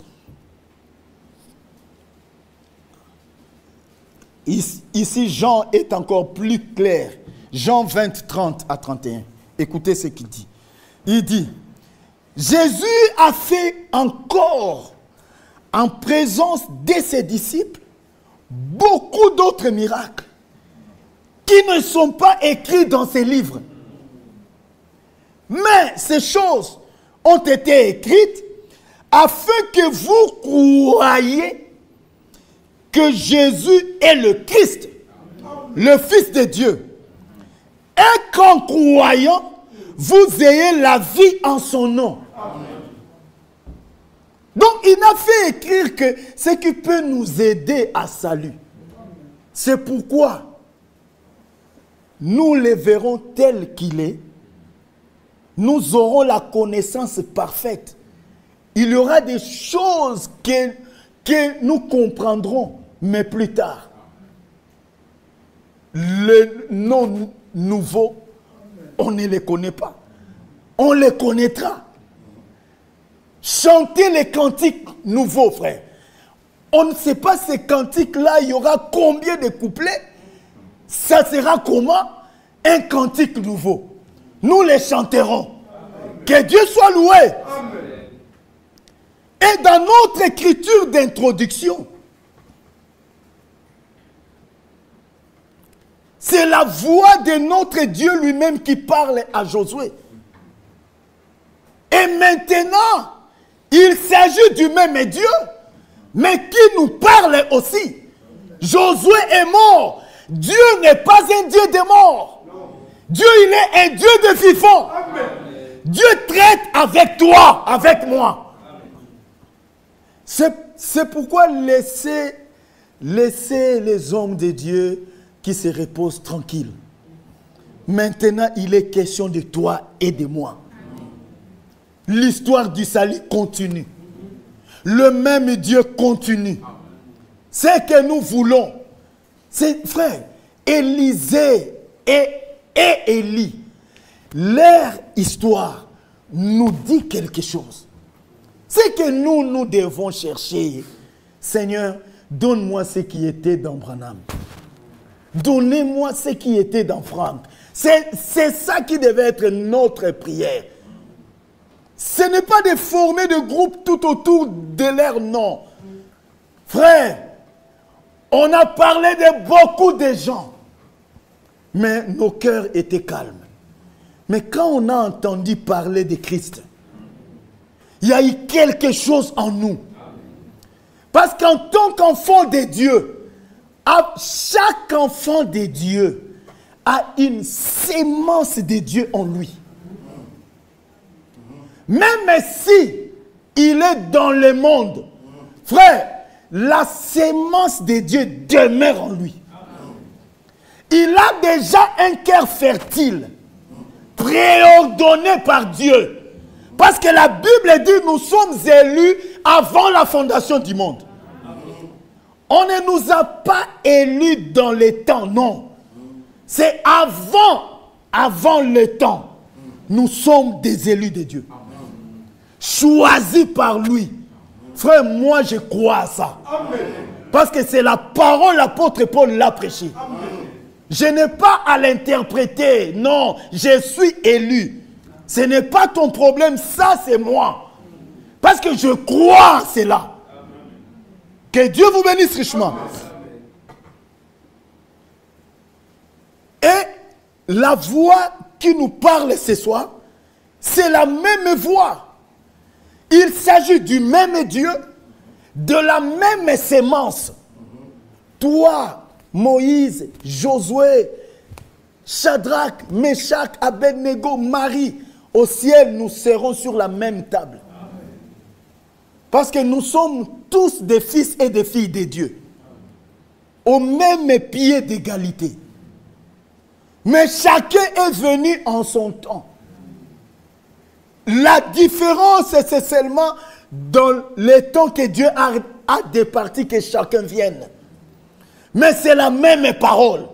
C: Ici, Jean est encore plus clair. Jean 20, 30 à 31. Écoutez ce qu'il dit. Il dit, Jésus a fait encore, en présence de ses disciples, beaucoup d'autres miracles qui ne sont pas écrits dans ces livres. Mais ces choses ont été écrites afin que vous croyiez que Jésus est le Christ, le Fils de Dieu. Et qu'en croyant, vous ayez la vie en son nom. Donc, il a fait écrire que ce qui peut nous aider à salut. C'est pourquoi nous le verrons tel qu'il est. Nous aurons la connaissance parfaite. Il y aura des choses que nous comprendrons, mais plus tard. Les noms nouveaux, on ne les connaît pas. On les connaîtra. Chantez les cantiques nouveaux, frère. On ne sait pas ces cantiques-là, il y aura combien de couplets. Ça sera comment? Un cantique nouveau. Nous les chanterons. Amen. Que Dieu soit loué. Amen. Et dans notre écriture d'introduction, c'est la voix de notre Dieu lui-même qui parle à Josué. Et maintenant, il s'agit du même Dieu, mais qui nous parle aussi. Josué est mort. Dieu n'est pas un Dieu de mort. Dieu, il est un Dieu de vivant. Dieu traite avec toi, avec moi. C'est pourquoi laissez les hommes de Dieu qui se reposent tranquilles. Maintenant, il est question de toi et de moi. L'histoire du salut continue. Le même Dieu continue. Ce que nous voulons, c'est, frère, Élisée et Élie, leur histoire nous dit quelque chose. C'est que nous devons chercher. Seigneur, donne-moi ce qui était dans Branham. Donnez-moi ce qui était dans Franck. C'est ça qui devait être notre prière. Ce n'est pas de former de groupes tout autour de leur nom. Frère, on a parlé de beaucoup de gens. Mais nos cœurs étaient calmes. Mais quand on a entendu parler de Christ, il y a eu quelque chose en nous. Parce qu'en tant qu'enfant de Dieu, chaque enfant de Dieu a une sémence de Dieu en lui. Même si il est dans le monde, frère, la sémence de Dieu demeure en lui. Il a déjà un cœur fertile, préordonné par Dieu. Parce que la Bible dit nous sommes élus avant la fondation du monde. On ne nous a pas élus dans les temps, non. C'est avant le temps. Nous sommes des élus de Dieu. Choisis par lui. Frère, moi je crois à ça. Parce que c'est la parole, l'apôtre Paul l'a prêché. Je n'ai pas à l'interpréter. Non, je suis élu. Ce n'est pas ton problème, ça c'est moi. Parce que je crois à cela. Que Dieu vous bénisse richement. Et la voix qui nous parle ce soir, c'est la même voix. Il s'agit du même Dieu, de la même sémence. Toi, Moïse, Josué, Shadrach, Meshach, Abednego, Marie, au ciel, nous serons sur la même table. Parce que nous sommes tous des fils et des filles de Dieu. Au même pied d'égalité. Mais chacun est venu en son temps. La différence, c'est seulement dans les temps que Dieu a départi que chacun vienne. Mais c'est la même parole.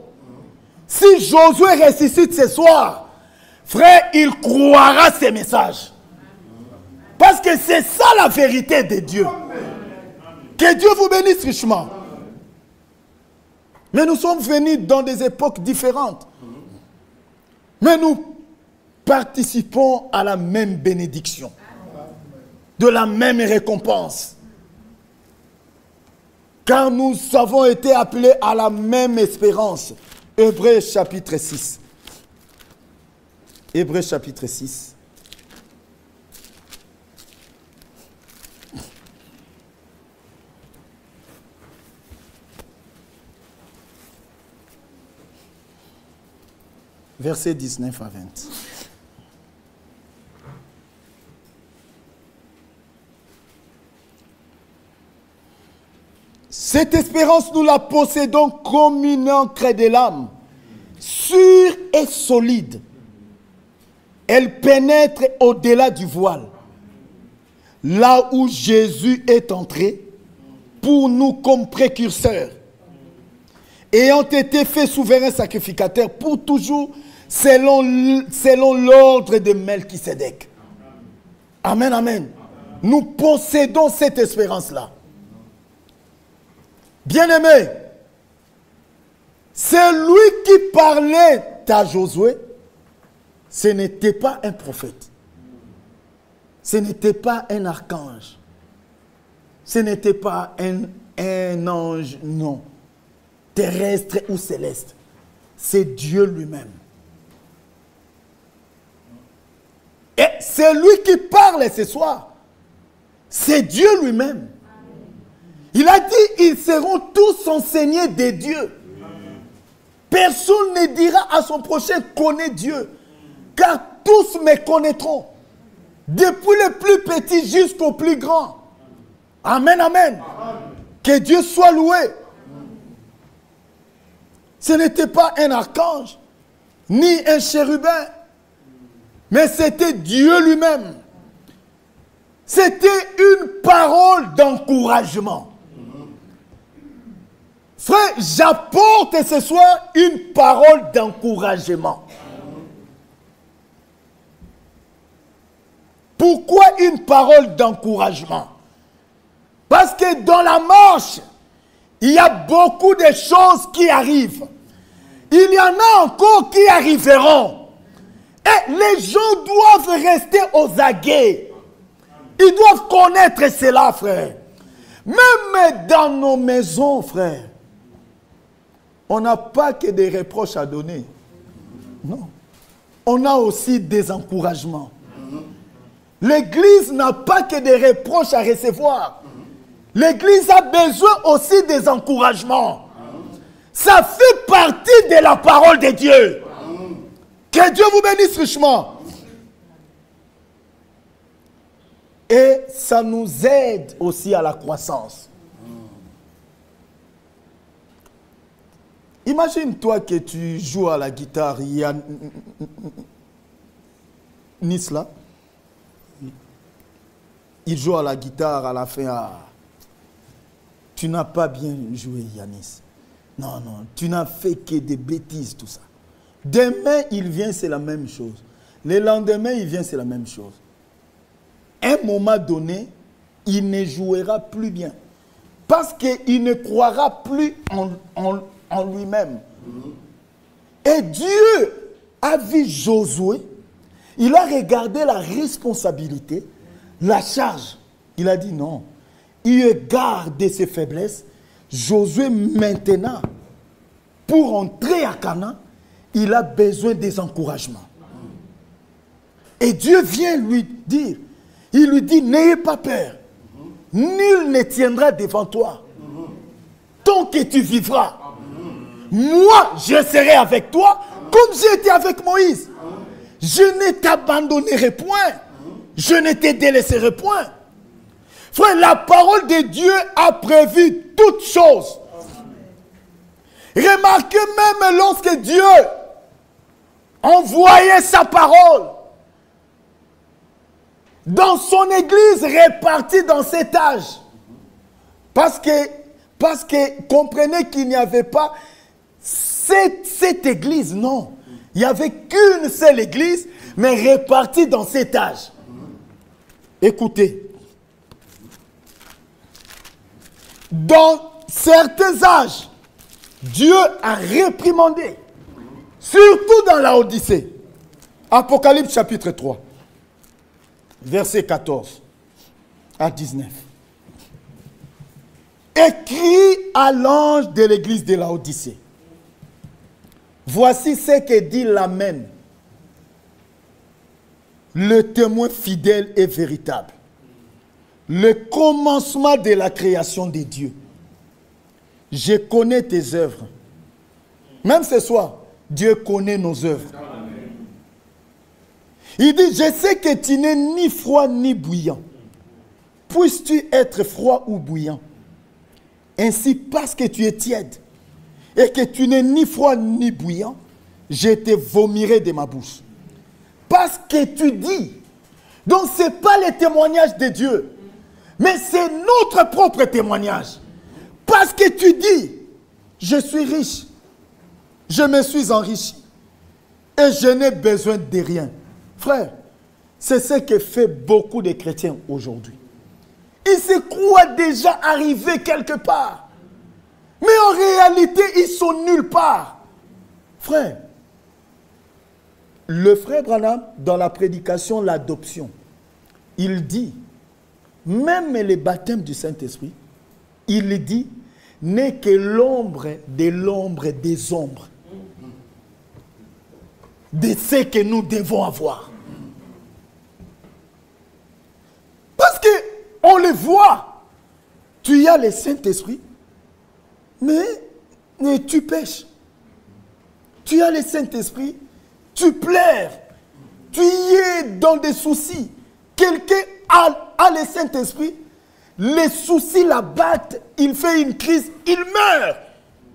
C: Si Josué ressuscite ce soir, frère, il croira ces messages. Parce que c'est ça la vérité de Dieu. Que Dieu vous bénisse richement. Mais nous sommes venus dans des époques différentes. Mais nous participons à la même bénédiction. De la même récompense. car nous avons été appelés à la même espérance. Hébreux chapitre 6. Hébreux chapitre 6. Versets 19 à 20. Cette espérance, nous la possédons comme une encre de l'âme, sûre et solide. Elle pénètre au-delà du voile, là où Jésus est entré pour nous comme précurseurs, ayant été fait souverain sacrificateur pour toujours, selon l'ordre de Melchisédek. Amen, amen. Nous possédons cette espérance-là. Bien-aimé, c'est lui qui parlait à Josué. Ce n'était pas un prophète. Ce n'était pas un archange. Ce n'était pas un ange, non. Terrestre ou céleste. C'est Dieu lui-même. Et c'est lui qui parle ce soir. C'est Dieu lui-même. Il a dit, ils seront tous enseignés de Dieu. Personne ne dira à son prochain, connais Dieu. Car tous me connaîtront. Depuis le plus petit jusqu'au plus grand. Amen, amen. Que Dieu soit loué. Ce n'était pas un archange, ni un chérubin, mais c'était Dieu lui-même. C'était une parole d'encouragement. Frère, j'apporte ce soir une parole d'encouragement. Pourquoi une parole d'encouragement? Parce que dans la marche, il y a beaucoup de choses qui arrivent. Il y en a encore qui arriveront. Et les gens doivent rester aux aguets. Ils doivent connaître cela, frère. Même dans nos maisons, frère, on n'a pas que des reproches à donner. Non. On a aussi des encouragements. L'Église n'a pas que des reproches à recevoir. L'Église a besoin aussi des encouragements. Ça fait partie de la parole de Dieu. Que Dieu vous bénisse richement. Et ça nous aide aussi à la croissance. Imagine-toi que tu joues à la guitare. Il y a Nice là. Il joue à la guitare à la fin. Tu n'as pas bien joué, Yanis. Non, non, tu n'as fait que des bêtises, tout ça. Demain, il vient, c'est la même chose. Le lendemain, il vient, c'est la même chose. À un moment donné, il ne jouera plus bien. Parce qu'il ne croira plus en lui-même. Et Dieu a vu Josué. Il a regardé la responsabilité, la charge. Il a dit non. Il garde ses faiblesses. Josué, maintenant, pour entrer à Canaan, il a besoin des encouragements. Et Dieu vient lui dire, il lui dit, n'ayez pas peur. Nul ne tiendra devant toi. Tant que tu vivras. Moi, je serai avec toi comme j'ai été avec Moïse. Je ne t'abandonnerai point. Je ne te délaisserai point. Frère, la parole de Dieu a prévu toutes choses. Remarquez même lorsque Dieu envoyait sa parole dans son église répartie dans cet âge. Parce que comprenez qu'il n'y avait pas cette église, non. Il n'y avait qu'une seule église, mais répartie dans cet âge. Écoutez. Dans certains âges, Dieu a réprimandé, surtout dans la Odyssée. Apocalypse chapitre 3, verset 14 à 19. Écrit à l'ange de l'église de Laodicée. Voici ce que dit l'Amen, le témoin fidèle et véritable, le commencement de la création de Dieu. Je connais tes œuvres. Même ce soir, Dieu connaît nos œuvres. Il dit, je sais que tu n'es ni froid ni bouillant. Puisses-tu être froid ou bouillant? Ainsi, parce que tu es tiède et que tu n'es ni froid ni bouillant, je te vomirai de ma bouche. Parce que tu dis. Donc, ce n'est pas le témoignage de Dieu, mais c'est notre propre témoignage. Parce que tu dis, je suis riche, je me suis enrichi et je n'ai besoin de rien. Frère, c'est ce que fait beaucoup de chrétiens aujourd'hui. Ils se croient déjà arrivés quelque part. Mais en réalité, ils sont nulle part. Frère, le frère Branham, dans la prédication, l'adoption, il dit, même les baptêmes du Saint-Esprit, il dit, n'est que l'ombre des ombres. De ce que nous devons avoir. Parce que on le voit. Tu as le Saint-Esprit, mais tu pêches. Tu as le Saint-Esprit, tu pleures. Tu y es dans des soucis. Quelqu'un a le Saint-Esprit, les soucis l'abattent, il fait une crise, il meurt.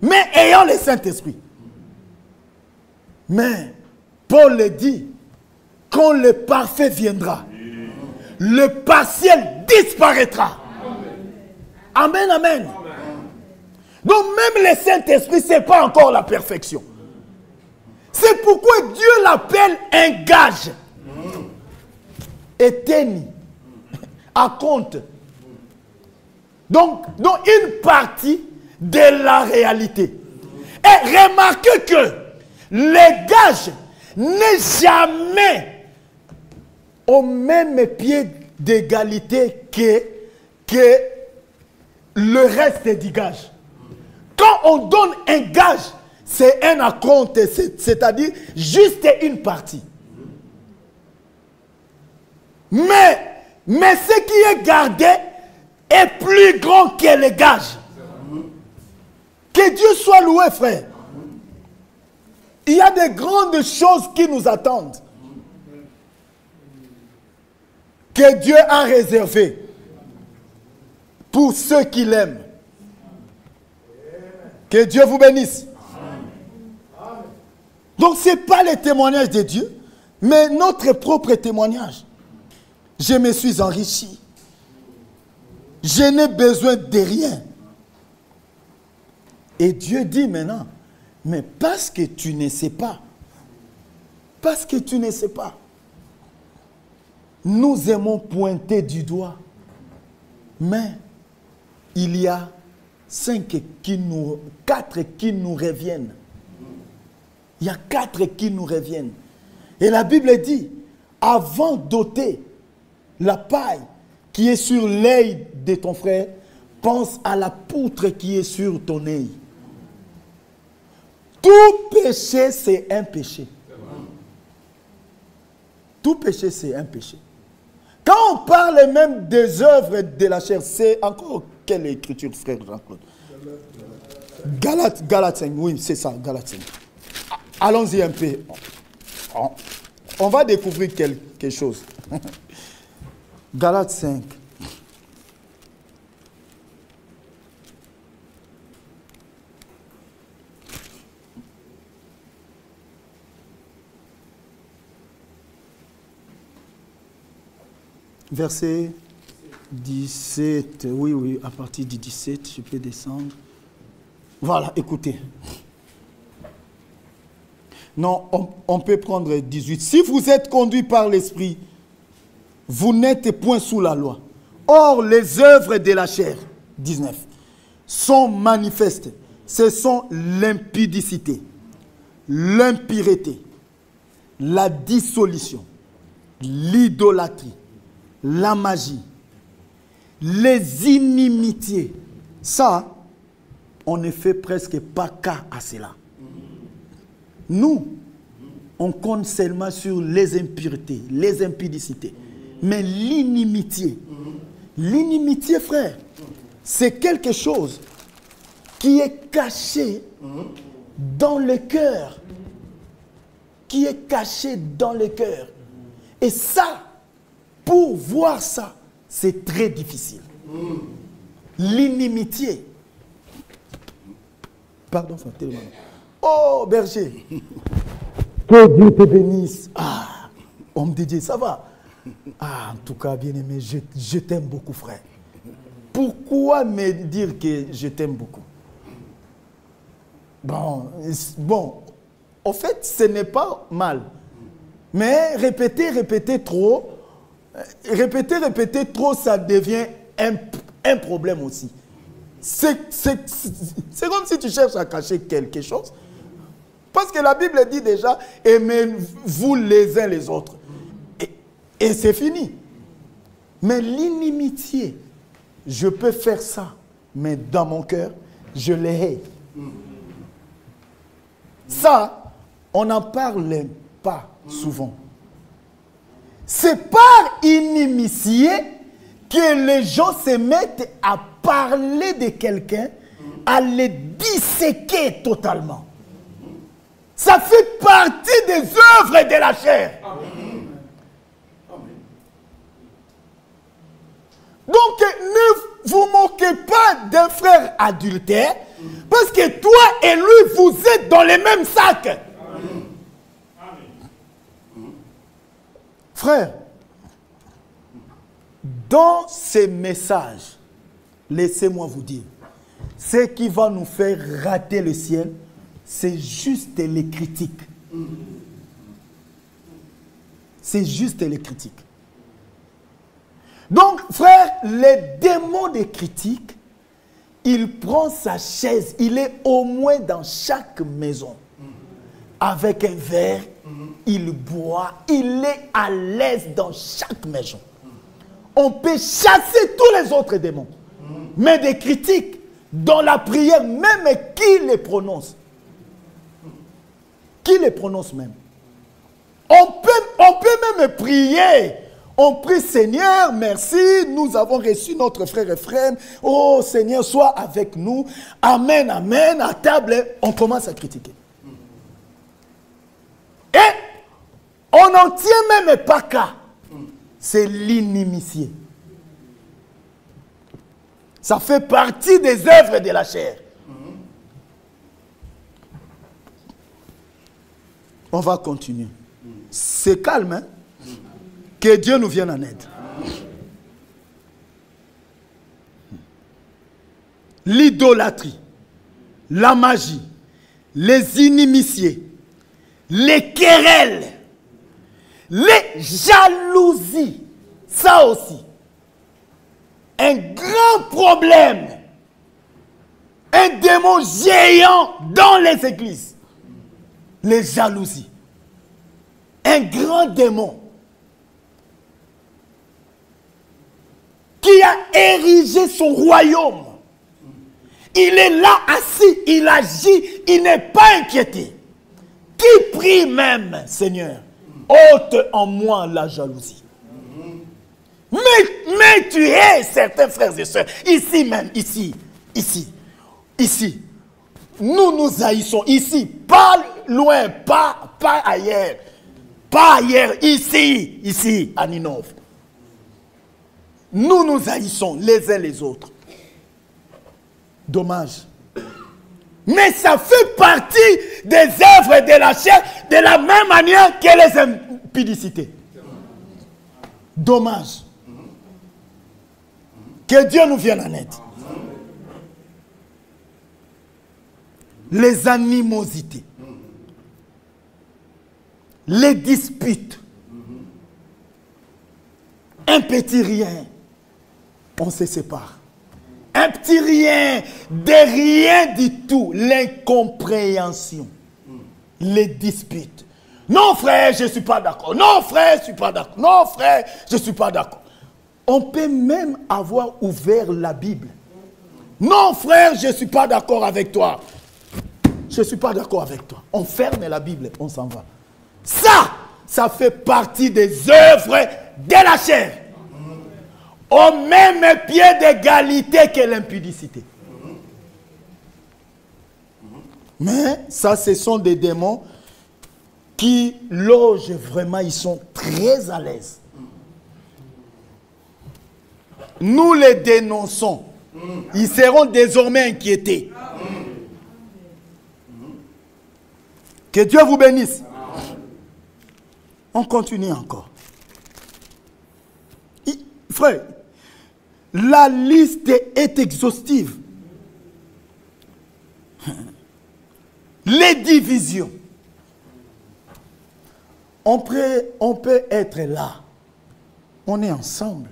C: Mais ayant le Saint-Esprit. Mais Paul le dit, quand le parfait viendra, le partiel disparaîtra. Amen, amen. Donc même le Saint-Esprit, ce n'est pas encore la perfection. C'est pourquoi Dieu l'appelle un gage. Éteigne, à compte. Donc une partie de la réalité. Et remarquez que les gages n'est jamais au même pied d'égalité que le reste du gage. Quand on donne un gage, c'est un acompte, c'est-à-dire juste une partie. Mais ce qui est gardé est plus grand que le gage. Que Dieu soit loué, frère. Il y a de grandes choses qui nous attendent. Que Dieu a réservé pour ceux qui l'aiment. Que Dieu vous bénisse. Donc ce n'est pas le témoignage de Dieu, mais notre propre témoignage. Je me suis enrichi. Je n'ai besoin de rien. Et Dieu dit maintenant, mais parce que tu ne sais pas, nous aimons pointer du doigt, mais il y a 4 qui nous reviennent. Il y a 4 qui nous reviennent. Et la Bible dit, avant d'ôter la paille qui est sur l'œil de ton frère, pense à la poutre qui est sur ton œil. Tout péché, c'est un péché. Tout péché, c'est un péché. Quand on parle même des œuvres de la chair, c'est encore quelle écriture, frère Jean-Claude? Galates 5, oui, c'est ça, Galates 5. Allons-y un peu. On va découvrir quelque chose. Galates 5. Verset 17. Oui, à partir du 17, je peux descendre. Voilà, écoutez. Non, on peut prendre 18. Si vous êtes conduit par l'Esprit, vous n'êtes point sous la loi. Or, les œuvres de la chair, 19, sont manifestes. Ce sont l'impudicité, l'impureté, la dissolution, l'idolâtrie, la magie, les inimitiés, Ça, on ne fait presque pas cas à cela. Nous, on compte seulement sur les impuretés, les impudicités. Mais l'inimitié, frère, c'est quelque chose qui est caché dans le cœur. Qui est caché dans le cœur. Et ça, pour voir ça, c'est très difficile. L'inimitié. Pardon, tellement. Oh, berger. Que Dieu te bénisse. Ah, homme de Dieu, ça va? Ah, en tout cas, bien-aimé, je t'aime beaucoup, frère. Pourquoi me dire que je t'aime beaucoup? Bon, en fait, ce n'est pas mal. Mais répéter trop, ça devient un problème aussi. C'est comme si tu cherches à cacher quelque chose. Parce que la Bible dit déjà, aimez-vous les uns les autres. Et c'est fini. Mais l'inimitié, je peux faire ça, mais dans mon cœur, je les hais. Ça, on n'en parle pas souvent. C'est par inimitié que les gens se mettent à parler de quelqu'un, à le disséquer totalement. Ça fait partie des œuvres de la chair. Donc, ne vous moquez pas d'un frère adultère, parce que toi et lui, vous êtes dans les mêmes sacs. Frère, dans ces messages, laissez-moi vous dire, ce qui va nous faire rater le ciel, c'est juste les critiques. C'est juste les critiques. Donc, frère, le démon des critiques, il prend sa chaise, il est au moins dans chaque maison. Avec un verre, il boit, il est à l'aise dans chaque maison. On peut chasser tous les autres démons. Mais des critiques, dans la prière, même qui les prononce? Qui les prononce même? On peut même prier. On prie, Seigneur, merci, nous avons reçu notre frère Ephraim. Oh Seigneur, sois avec nous. Amen, amen. À table, on commence à critiquer. Et on n'en tient même pas cas. C'est l'inimitié. Ça fait partie des œuvres de la chair. On va continuer. C'est calme, hein? Que Dieu nous vienne en aide. L'idolâtrie, la magie, les inimitiés, les querelles, les jalousies, ça aussi. Un grand problème. Un démon géant dans les églises. Les jalousies. Un grand démon qui a érigé son royaume. Il est là assis, il agit, il n'est pas inquiété. Qui prie même, Seigneur, ôte en moi la jalousie. Mais tu es certains frères et sœurs, ici même, ici. Nous haïssons ici, pas loin, pas ailleurs. Pas ailleurs, ici, à Ninove. Nous haïssons les uns les autres. Dommage. Mais ça fait partie des œuvres de la chair de la même manière que les impudicités. Dommage. Que Dieu nous vienne en aide. Les animosités. Les disputes. Un petit rien. On se sépare. Un petit rien, de rien du tout, l'incompréhension, les disputes. Non frère, je ne suis pas d'accord. Non frère, je ne suis pas d'accord. Non frère, je ne suis pas d'accord. On peut même avoir ouvert la Bible.
B: Non, frère, je ne suis pas d'accord avec toi. Je ne suis pas d'accord avec toi. On ferme la Bible, on s'en va. Ça fait partie des œuvres de la chair. Au même pied d'égalité que l'impudicité. Mais ça, ce sont des démons qui logent vraiment, ils sont très à l'aise. Nous les dénonçons. Ils seront désormais inquiétés. Que Dieu vous bénisse. On continue encore. Frère, la liste est exhaustive. Les divisions. On peut être là. On est ensemble.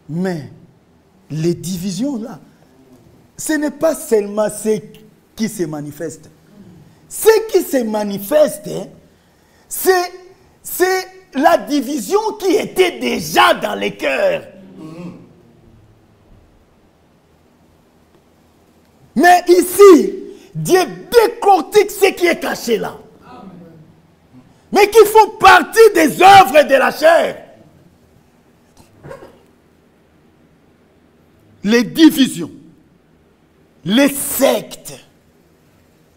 B: Mais les divisions là, ce n'est pas seulement ce qui se manifeste. Ce qui se manifeste, c'est la division qui était déjà dans les cœurs. Mais ici, Dieu décortique ce qui est caché là. Mais qui font partie des œuvres de la chair. Les divisions, les sectes,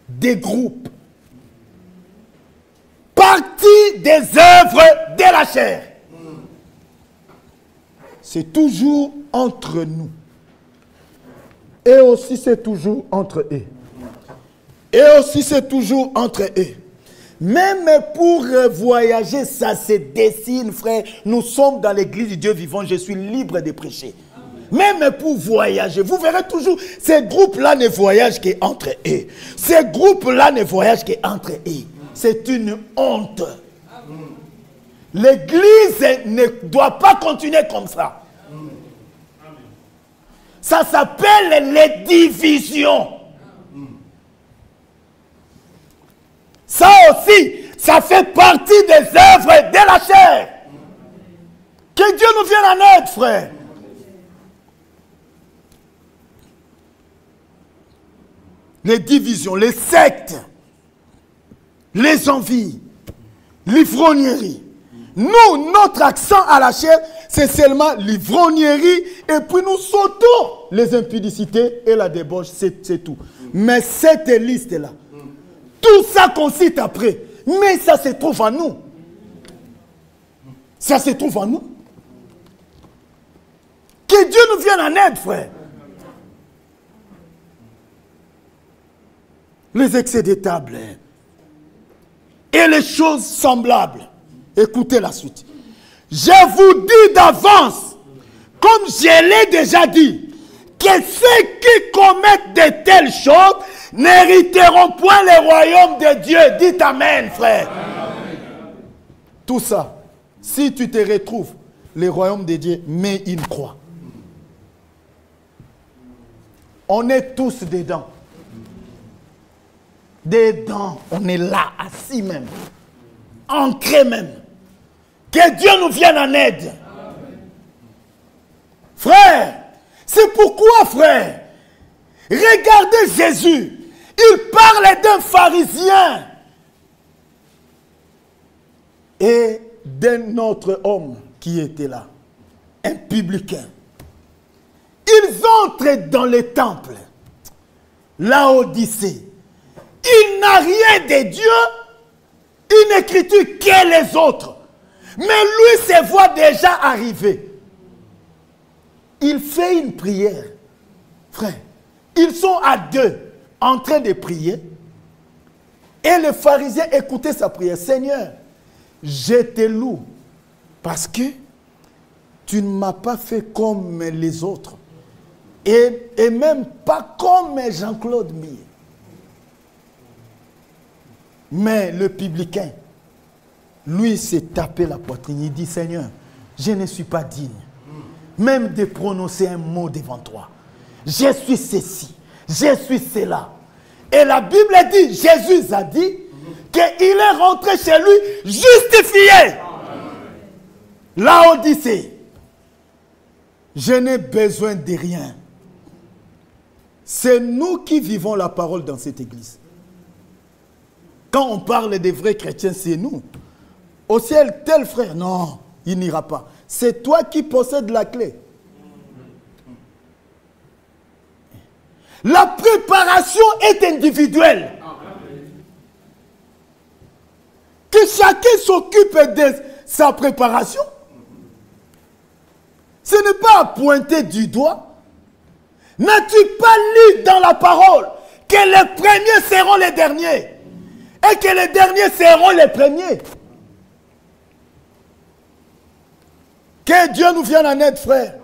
B: des groupes, partie des œuvres de la chair. C'est toujours entre nous. Et aussi c'est toujours entre eux. Et aussi c'est toujours entre eux. Même pour voyager, ça se dessine, frère. Nous sommes dans l'église du Dieu vivant, je suis libre de prêcher. Même pour voyager, vous verrez toujours, ces groupes-là ne voyagent qu'entre eux. Ces groupes-là ne voyagent qu'entre eux. C'est une honte. L'église ne doit pas continuer comme ça. Ça s'appelle les divisions. Ça aussi, ça fait partie des œuvres de la chair. Que Dieu nous vienne en aide, frère. Les divisions, les sectes, les envies, l'ivrognerie. Nous, notre accent à la chair, c'est seulement l'ivrognerie et puis nous sautons les impudicités et la débauche, c'est tout. Mais cette liste-là, tout ça qu'on cite après, mais ça se trouve en nous. Ça se trouve en nous. Que Dieu nous vienne en aide, frère. Les excès de table et les choses semblables. Écoutez la suite. Je vous dis d'avance, comme je l'ai déjà dit, que ceux qui commettent de telles choses n'hériteront point le royaume de Dieu. Dites Amen, frère. Amen. Tout ça, si tu te retrouves, le royaume de Dieu, mets une croix. On est tous dedans. Dedans, on est là, assis même, ancré même. Que Dieu nous vienne en aide. Amen. Frère, c'est pourquoi, frère, regardez Jésus. Il parle d'un pharisien et d'un autre homme qui était là, un publicain. Ils entrent dans le temple, Laodicée. Il n'a rien de Dieu, une écriture que les autres. Mais lui se voit déjà arriver. Il fait une prière. Frère, ils sont à deux en train de prier. Et le pharisien écoutait sa prière. Seigneur, je te loue parce que tu ne m'as pas fait comme les autres. Et même pas comme Jean-Claude Mille. Mais le publicain, lui, s'est tapé la poitrine. Il dit, Seigneur, je ne suis pas digne, même de prononcer un mot devant toi. Je suis ceci, je suis cela. Et la Bible dit, Jésus a dit, qu'il est rentré chez lui justifié. Laodicée, je n'ai besoin de rien.
C: C'est nous qui vivons la parole dans cette église. Quand on parle des vrais chrétiens, c'est nous. Au ciel, tel frère, non, il n'ira pas. C'est toi qui possèdes la clé. La préparation est individuelle. Que chacun s'occupe de sa préparation. Ce n'est pas à pointer du doigt. N'as-tu pas lu dans la parole que les premiers seront les derniers et que les derniers seront les premiers? Que Dieu nous vienne en aide, frère.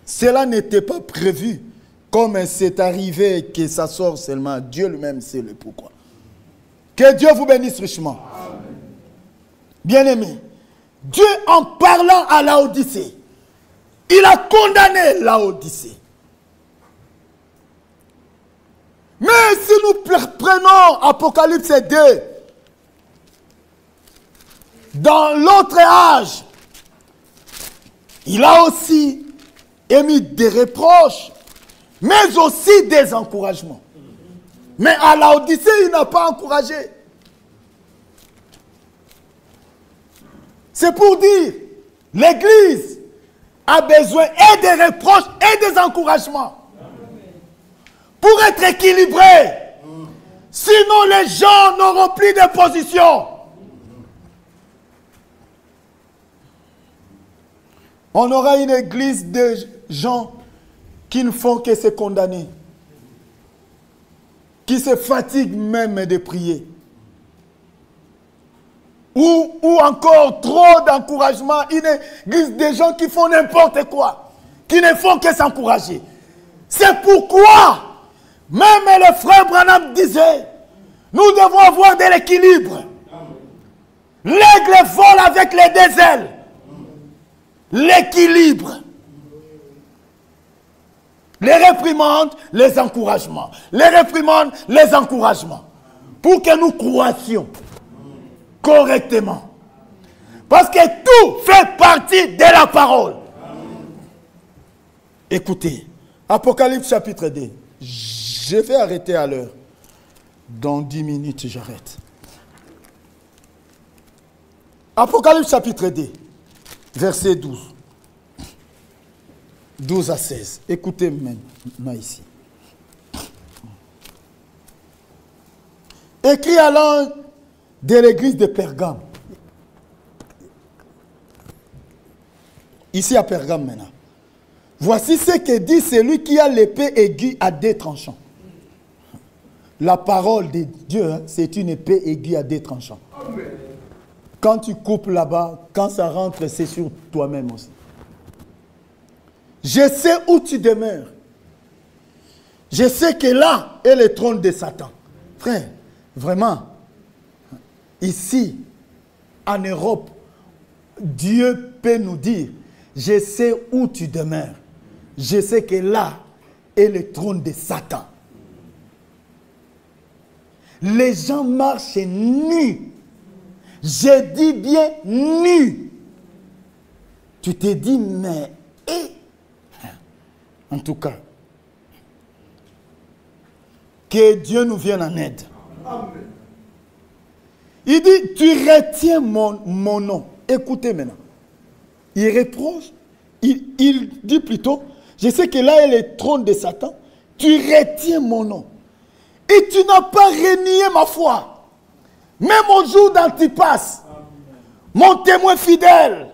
C: Cela n'était pas prévu. Comme c'est arrivé que ça sort seulement, Dieu lui-même sait le pourquoi. Que Dieu vous bénisse richement. Bien-aimé, Dieu en parlant à Laodicée, il a condamné Laodicée. Mais si nous prenons Apocalypse 2, dans l'autre âge, il a aussi émis des reproches, mais aussi des encouragements. Mais à Laodicée, il n'a pas encouragé. C'est pour dire, l'Église a besoin et des reproches et des encouragements. Pour être équilibré. Sinon, les gens n'auront plus de position. On aura une église de gens qui ne font que se condamner. Qui se fatiguent même de prier. Ou encore trop d'encouragement. Une église de gens qui font n'importe quoi. Qui ne font que s'encourager. C'est pourquoi, même le frère Branham disait, nous devons avoir de l'équilibre. L'aigle vole avec les deux ailes. L'équilibre. Les réprimandes, les encouragements. Les réprimandes, les encouragements. Pour que nous croissions correctement. Parce que tout fait partie de la parole. Écoutez, Apocalypse chapitre 2. Je vais arrêter à l'heure. Dans 10 minutes, j'arrête. Apocalypse chapitre 2, verset 12. 12 à 16. Écoutez maintenant ici. Écrit à l'ange de l'église de Pergame. Ici à Pergame maintenant. Voici ce que dit celui qui a l'épée aiguë à deux tranchants. La parole de Dieu, hein, c'est une épée aiguë à deux tranchants. Amen. Quand tu coupes là-bas, quand ça rentre, c'est sur toi-même aussi. Je sais où tu demeures. Je sais que là est le trône de Satan. Frère, vraiment, ici, en Europe, Dieu peut nous dire, je sais où tu demeures. Je sais que là est le trône de Satan. Les gens marchent nus. Je dis bien nus. Tu te dis, mais... En tout cas, que Dieu nous vienne en aide. Amen. Il dit, tu retiens mon nom. Écoutez maintenant. Il reproche, il dit plutôt, je sais que là est le trône de Satan. Tu retiens mon nom. Et tu n'as pas renié ma foi. Même au jour d'Antipas, mon témoin fidèle,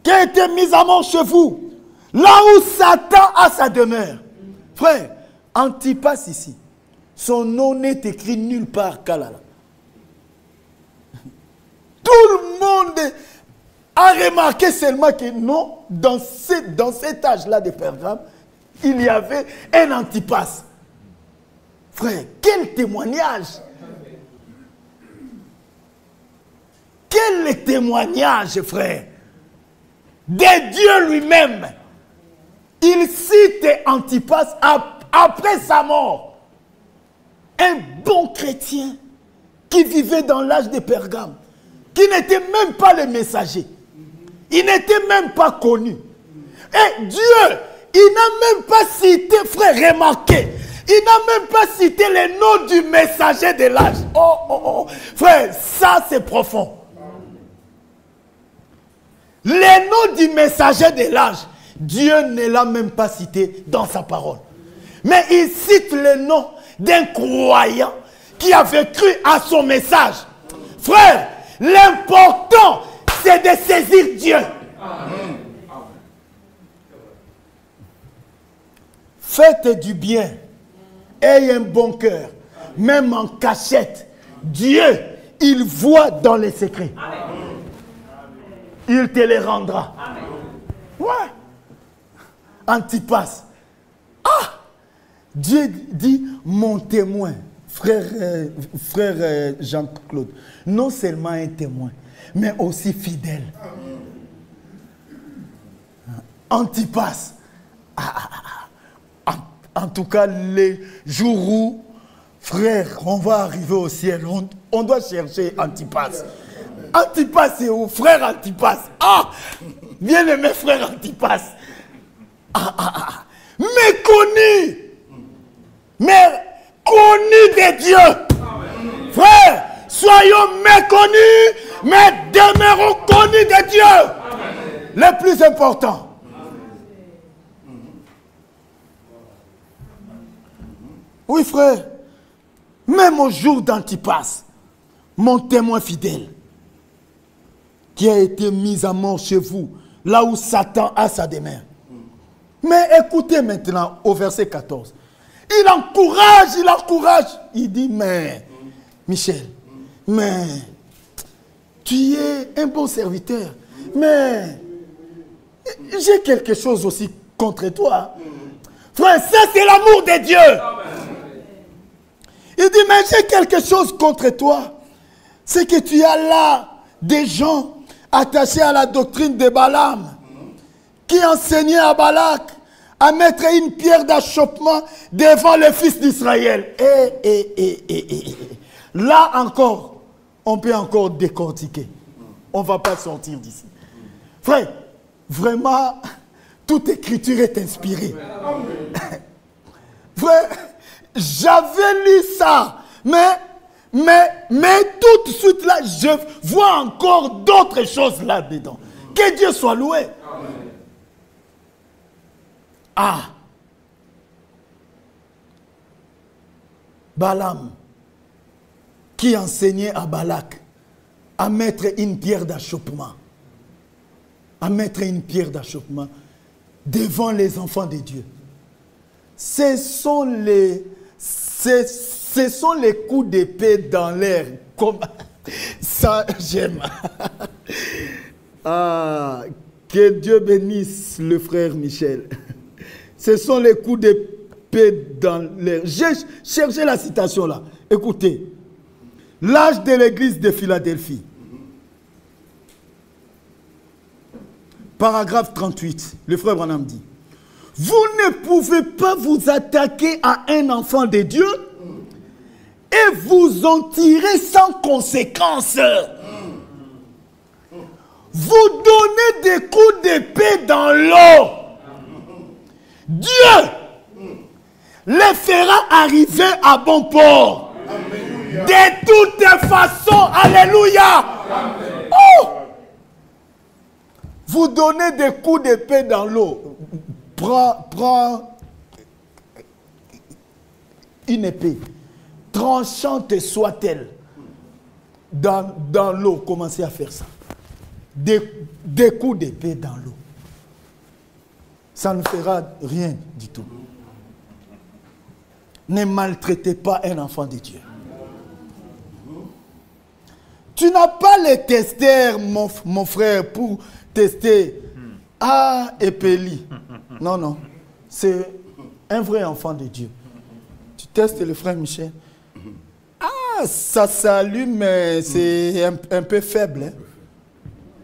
C: qui a été mis à mort chez vous, là où Satan a sa demeure. Frère, Antipas ici, son nom n'est écrit nulle part qu'à là. Tout le monde a remarqué seulement que non, dans cet âge-là de Pergame, il y avait un Antipas. Frère, quel témoignage! Quel témoignage, frère! De Dieu lui-même. Il cite Antipas après sa mort. Un bon chrétien qui vivait dans l'âge de Pergame, qui n'était même pas le messager. Il n'était même pas connu. Et Dieu,
B: il n'a même pas cité, frère, remarquez, il n'a même pas cité le nom du messager de l'âge. Oh, oh, oh. Frère, ça c'est profond. Le nom du messager de l'âge, Dieu ne l'a même pas cité dans sa parole. Mais il cite le nom d'un croyant qui avait cru à son message. Frère, l'important, c'est de saisir Dieu. Amen. Faites du bien. Ayez un bon cœur. Même en cachette. Dieu, il voit dans les secrets. Amen. Il te les rendra. Amen. Ouais. Antipas. Ah! Dieu dit, mon témoin, frère Jean-Claude, non seulement un témoin, mais aussi fidèle. Antipas. En tout cas, les jours où, frère, on va arriver au ciel, on doit chercher Antipas. Antipas, c'est où? Frère Antipas. Ah! Bien-aimé frère Antipas. Méconnu. Mais connu de Dieu. Amen. Frère, soyons méconnus, mais demeurons connus de Dieu. Amen. Le plus important. Oui, frère. Même au jour d'Antipas, mon témoin fidèle, qui a été mis à mort chez vous, là où Satan a sa demeure. Mais écoutez maintenant au verset 14. Il encourage. Il dit, mais, Michel, mais, tu es un bon serviteur. Mais, j'ai quelque chose aussi contre toi. Frère, ça c'est l'amour de Dieu. Il dit, mais j'ai quelque chose contre toi. C'est que tu as là des gens attachés à la doctrine de Balaam, qui enseignaient à Balak à mettre une pierre d'achoppement devant les fils d'Israël. Là encore, on peut encore décortiquer. On ne va pas sortir d'ici. Frère, vraiment, toute écriture est inspirée. Frère, j'avais lu ça, mais tout de suite là, je vois encore d'autres choses là-dedans. Que Dieu soit loué. Ah, Balaam, qui enseignait à Balak à mettre une pierre d'achoppement, devant les enfants de Dieu. Ce sont les coups d'épée dans l'air. Comme ça, j'aime. Ah, que Dieu bénisse le frère Michel. Ce sont les coups d'épée dans l'air. J'ai cherché la citation là. Écoutez. L'âge de l'église de Philadelphie. Paragraphe 38. Le frère Branham dit. Vous ne pouvez pas vous attaquer à un enfant de Dieu et vous en tirer sans conséquence. Vous donnez des coups d'épée dans l'eau. Dieu les fera arriver à bon port. Alléluia. De toutes façons. Alléluia. Oh! Vous donnez des coups d'épée dans l'eau. Prends une épée, tranchante soit-elle, dans l'eau. Commencez à faire ça. Des coups d'épée dans l'eau. Ça ne fera rien du tout. Ne maltraitez pas un enfant de Dieu. Tu n'as pas les testeurs, mon frère, pour tester. Ah, Épélie. Non, non. C'est un vrai enfant de Dieu. Tu testes le frère Michel. Ah, ça s'allume, mais c'est un peu faible. Hein?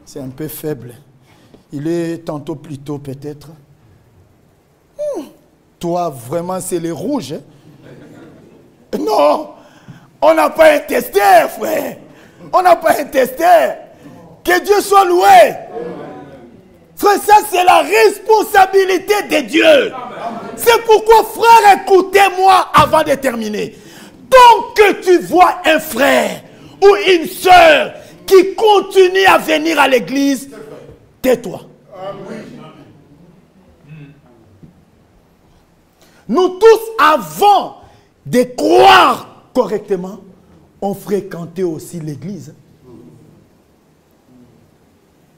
B: C'est un peu faible. Il est tantôt plus tôt, peut-être. Toi, vraiment, c'est les rouges. Hein? Non, on n'a pas un testeur, frère. On n'a pas un testeur. Que Dieu soit loué. Frère, ça c'est la responsabilité de Dieu. C'est pourquoi, frère, écoutez-moi avant de terminer. Tant que tu vois un frère ou une sœur qui continue à venir à l'église, tais-toi. Nous tous, avant de croire correctement, on fréquentait aussi l'église.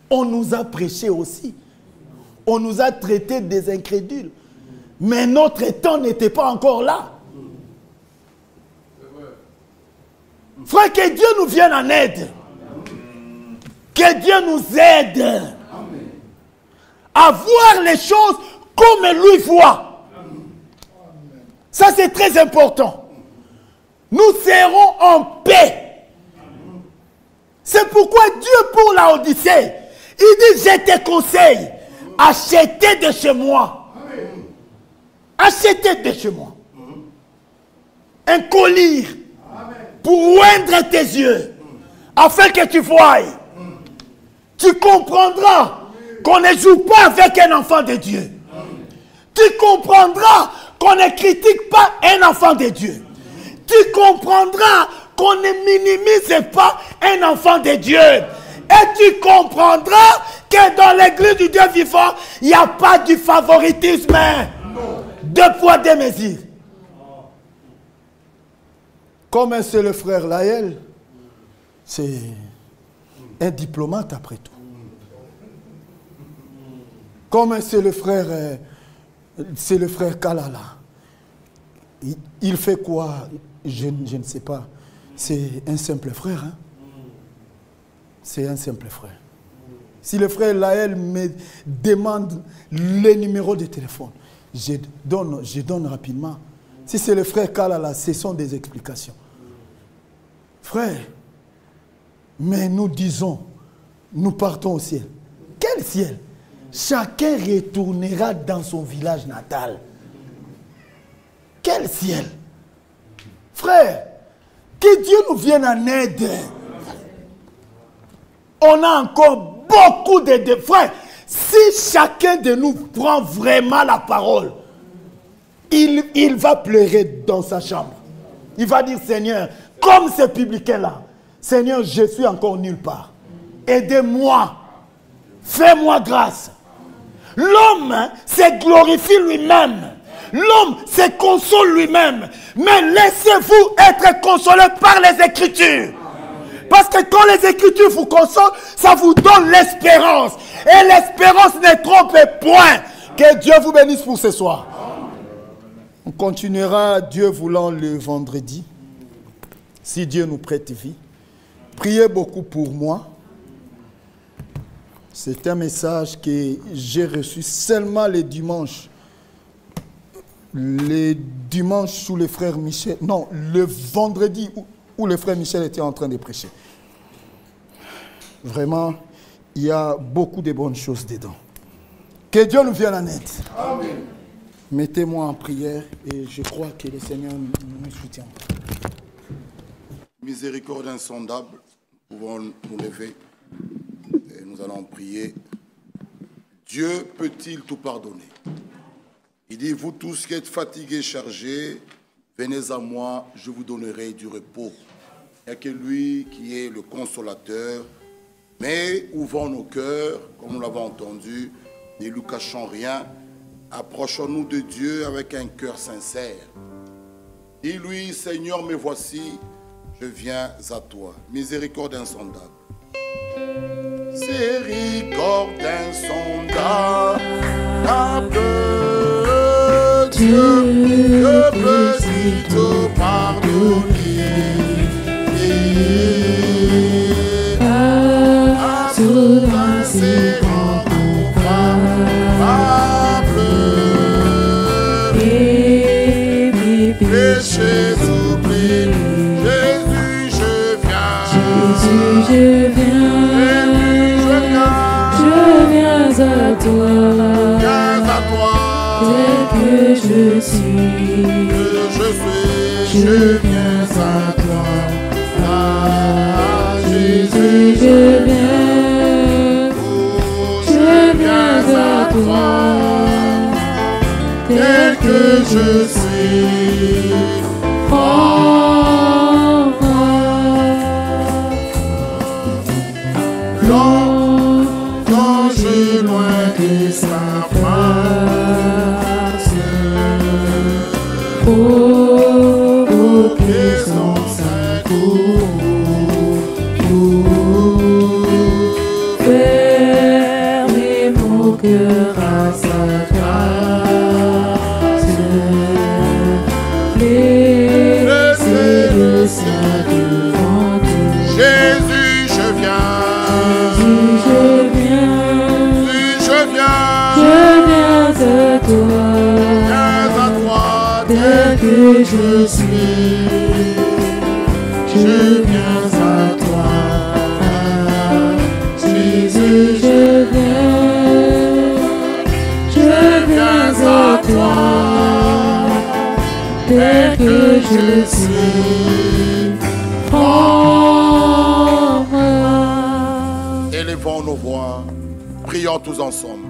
B: On nous a prêché aussi. On nous a traités des incrédules. Mais notre temps n'était pas encore là. Frère, que Dieu nous vienne en aide. Que Dieu nous aide à voir les choses comme lui voit. Ça, c'est très important. Nous serons en paix. C'est pourquoi Dieu, pour la Odyssée, il dit, je te conseille, achetez de chez moi. Achetez de chez moi un collier pour oindre tes yeux, afin que tu voies. Tu comprendras qu'on ne joue pas avec un enfant de Dieu. Tu comprendras qu'on ne critique pas un enfant de Dieu. Tu comprendras qu'on ne minimise pas un enfant de Dieu. Et tu comprendras que dans l'église du Dieu vivant, il n'y a pas du favoritisme. Deux poids, deux mesures. Comme c'est le frère Laël, c'est un diplomate après tout. Comme c'est le frère Kalala. Il fait quoi? Je ne sais pas. C'est un simple frère. Hein? C'est un simple frère. Si le frère Laël me demande le numéro de téléphone, je donne rapidement. Si c'est le frère Kalala, ce sont des explications. Frère, mais nous disons, nous partons au ciel. Quel ciel? Chacun retournera dans son village natal. Quel ciel? Frère, que Dieu nous vienne en aide. On a encore beaucoup de frères. Si chacun de nous prend vraiment la parole, il va pleurer dans sa chambre. Il va dire, Seigneur, comme ce publicain-là, Seigneur, je suis encore nulle part. Aidez-moi. Fais-moi grâce. L'homme se glorifie lui-même. L'homme se console lui-même. Mais laissez-vous être consolé par les Écritures. Parce que quand les Écritures vous consolent, ça vous donne l'espérance. Et l'espérance ne trompe point. Que Dieu vous bénisse pour ce soir. On continuera, Dieu voulant, le vendredi. Si Dieu nous prête vie. Priez beaucoup pour moi. C'est un message que j'ai reçu seulement les dimanches. Les dimanches où le frère Michel... Non, le vendredi où le frère Michel était en train de prêcher. Vraiment, il y a beaucoup de bonnes choses dedans. Que Dieu nous vienne en aide. Amen. Mettez-moi en prière et je crois que le Seigneur nous soutient.
E: Miséricorde insondable, nous pouvons nous lever et nous allons prier. Dieu peut-il tout pardonner? Il dit, vous tous qui êtes fatigués, chargés, venez à moi, je vous donnerai du repos. Il n'y a que lui qui est le consolateur. Mais ouvrons nos cœurs, comme nous l'avons entendu, ne lui cachons rien. Approchons-nous de Dieu avec un cœur sincère. Dis-lui, Seigneur, me voici, je viens à toi. Miséricorde insondable. Miséricorde insondable, Dieu, que peut-il te pardonner? Tout dans ses rangs coupables, péchés oubliés, Jésus, je viens.
D: Jésus, je viens à toi. Tel que je suis, je viens à toi. Jésus, je viens toi, tel que je suis. Prends-moi,
E: Quand j'ai loin de sa face,
D: oh, que son sein fermez mon cœur à sa grâce. Laissez le sien devant Dieu.
E: Jésus, je viens.
D: Jésus, je viens.
E: Jésus, je viens.
D: Je viens à toi.
E: Viens à toi,
D: Tel que je suis, je viens à toi. Jésus, je viens à toi. Tel que je suis, prends-moi.
E: élevons nos voix, prions tous ensemble.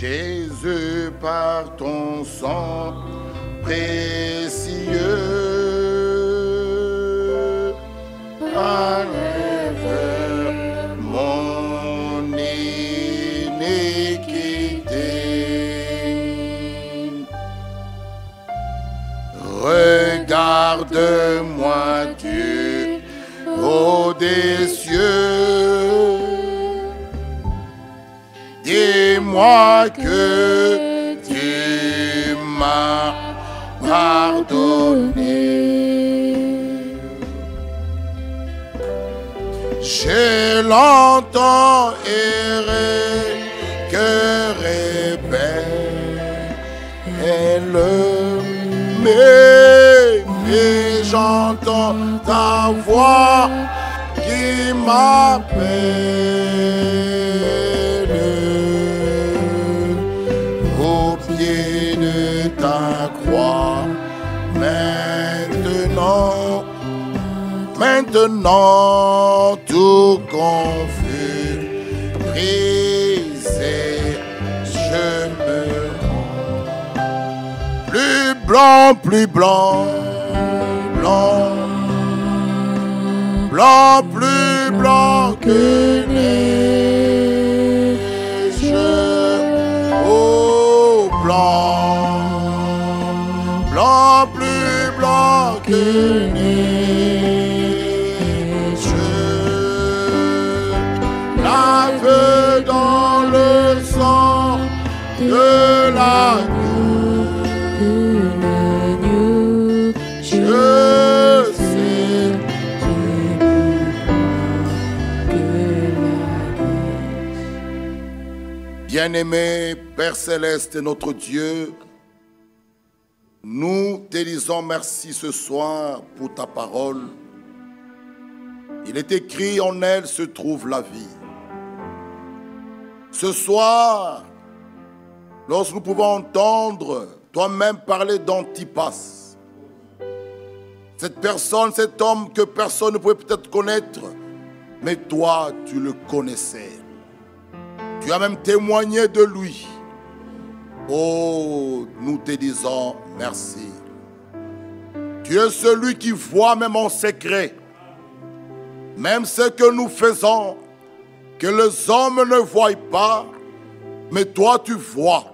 E: Jésus, par ton sang précieux, enlève mon iniquité. Regarde-moi, Dieu, ô des cieux. Dis-moi que tu m'as pardonné. J'ai l'entends errer, cœur rebelle, mais j'entends ta voix qui m'appelle au pied de ta croix. Maintenant, tout confus, brisé, je me rends. Plus blanc, plus blanc, blanc, blanc, plus blanc que neige. Oh, blanc, blanc, plus blanc que neige. Lave dans le sang de l'agneau, je sais Bien-aimé Père Céleste, notre Dieu, nous te disons merci ce soir pour ta parole. Il est écrit, en elle se trouve la vie. Ce soir, lorsque nous pouvons entendre toi-même parler d'Antipas, cette personne, cet homme que personne ne pouvait peut-être connaître, mais toi, tu le connaissais. Tu as même témoigné de lui. Oh, nous te disons merci. Tu es celui qui voit même en secret, même ce que nous faisons, que les hommes ne voient pas, mais toi tu vois.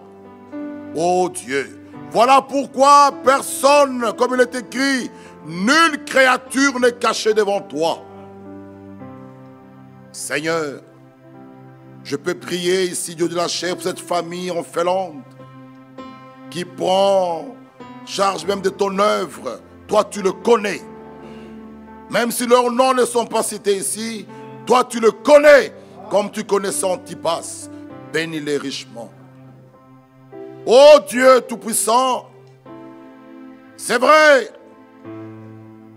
E: Oh Dieu, voilà pourquoi personne, comme il est écrit, nulle créature n'est cachée devant toi. Seigneur, je peux prier ici, Dieu de la chair, pour cette famille en Finlande, qui prend charge même de ton œuvre. Toi tu le connais. Même si leurs noms ne sont pas cités ici, toi tu le connais. Comme tu connaissais Antipas, bénis-les richement. Ô Dieu Tout-Puissant, c'est vrai,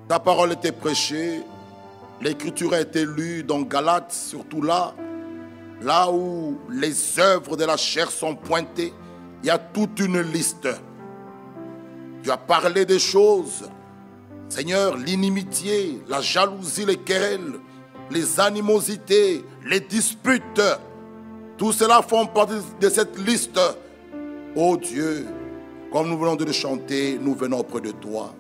E: ta parole était prêchée, l'écriture a été lue dans Galates, surtout là où les œuvres de la chair sont pointées, il y a toute une liste. Tu as parlé des choses, Seigneur, l'inimitié, la jalousie, les querelles, les animosités, les disputes, tout cela font partie de cette liste. Oh Dieu, comme nous venons de le chanter, nous venons auprès de toi.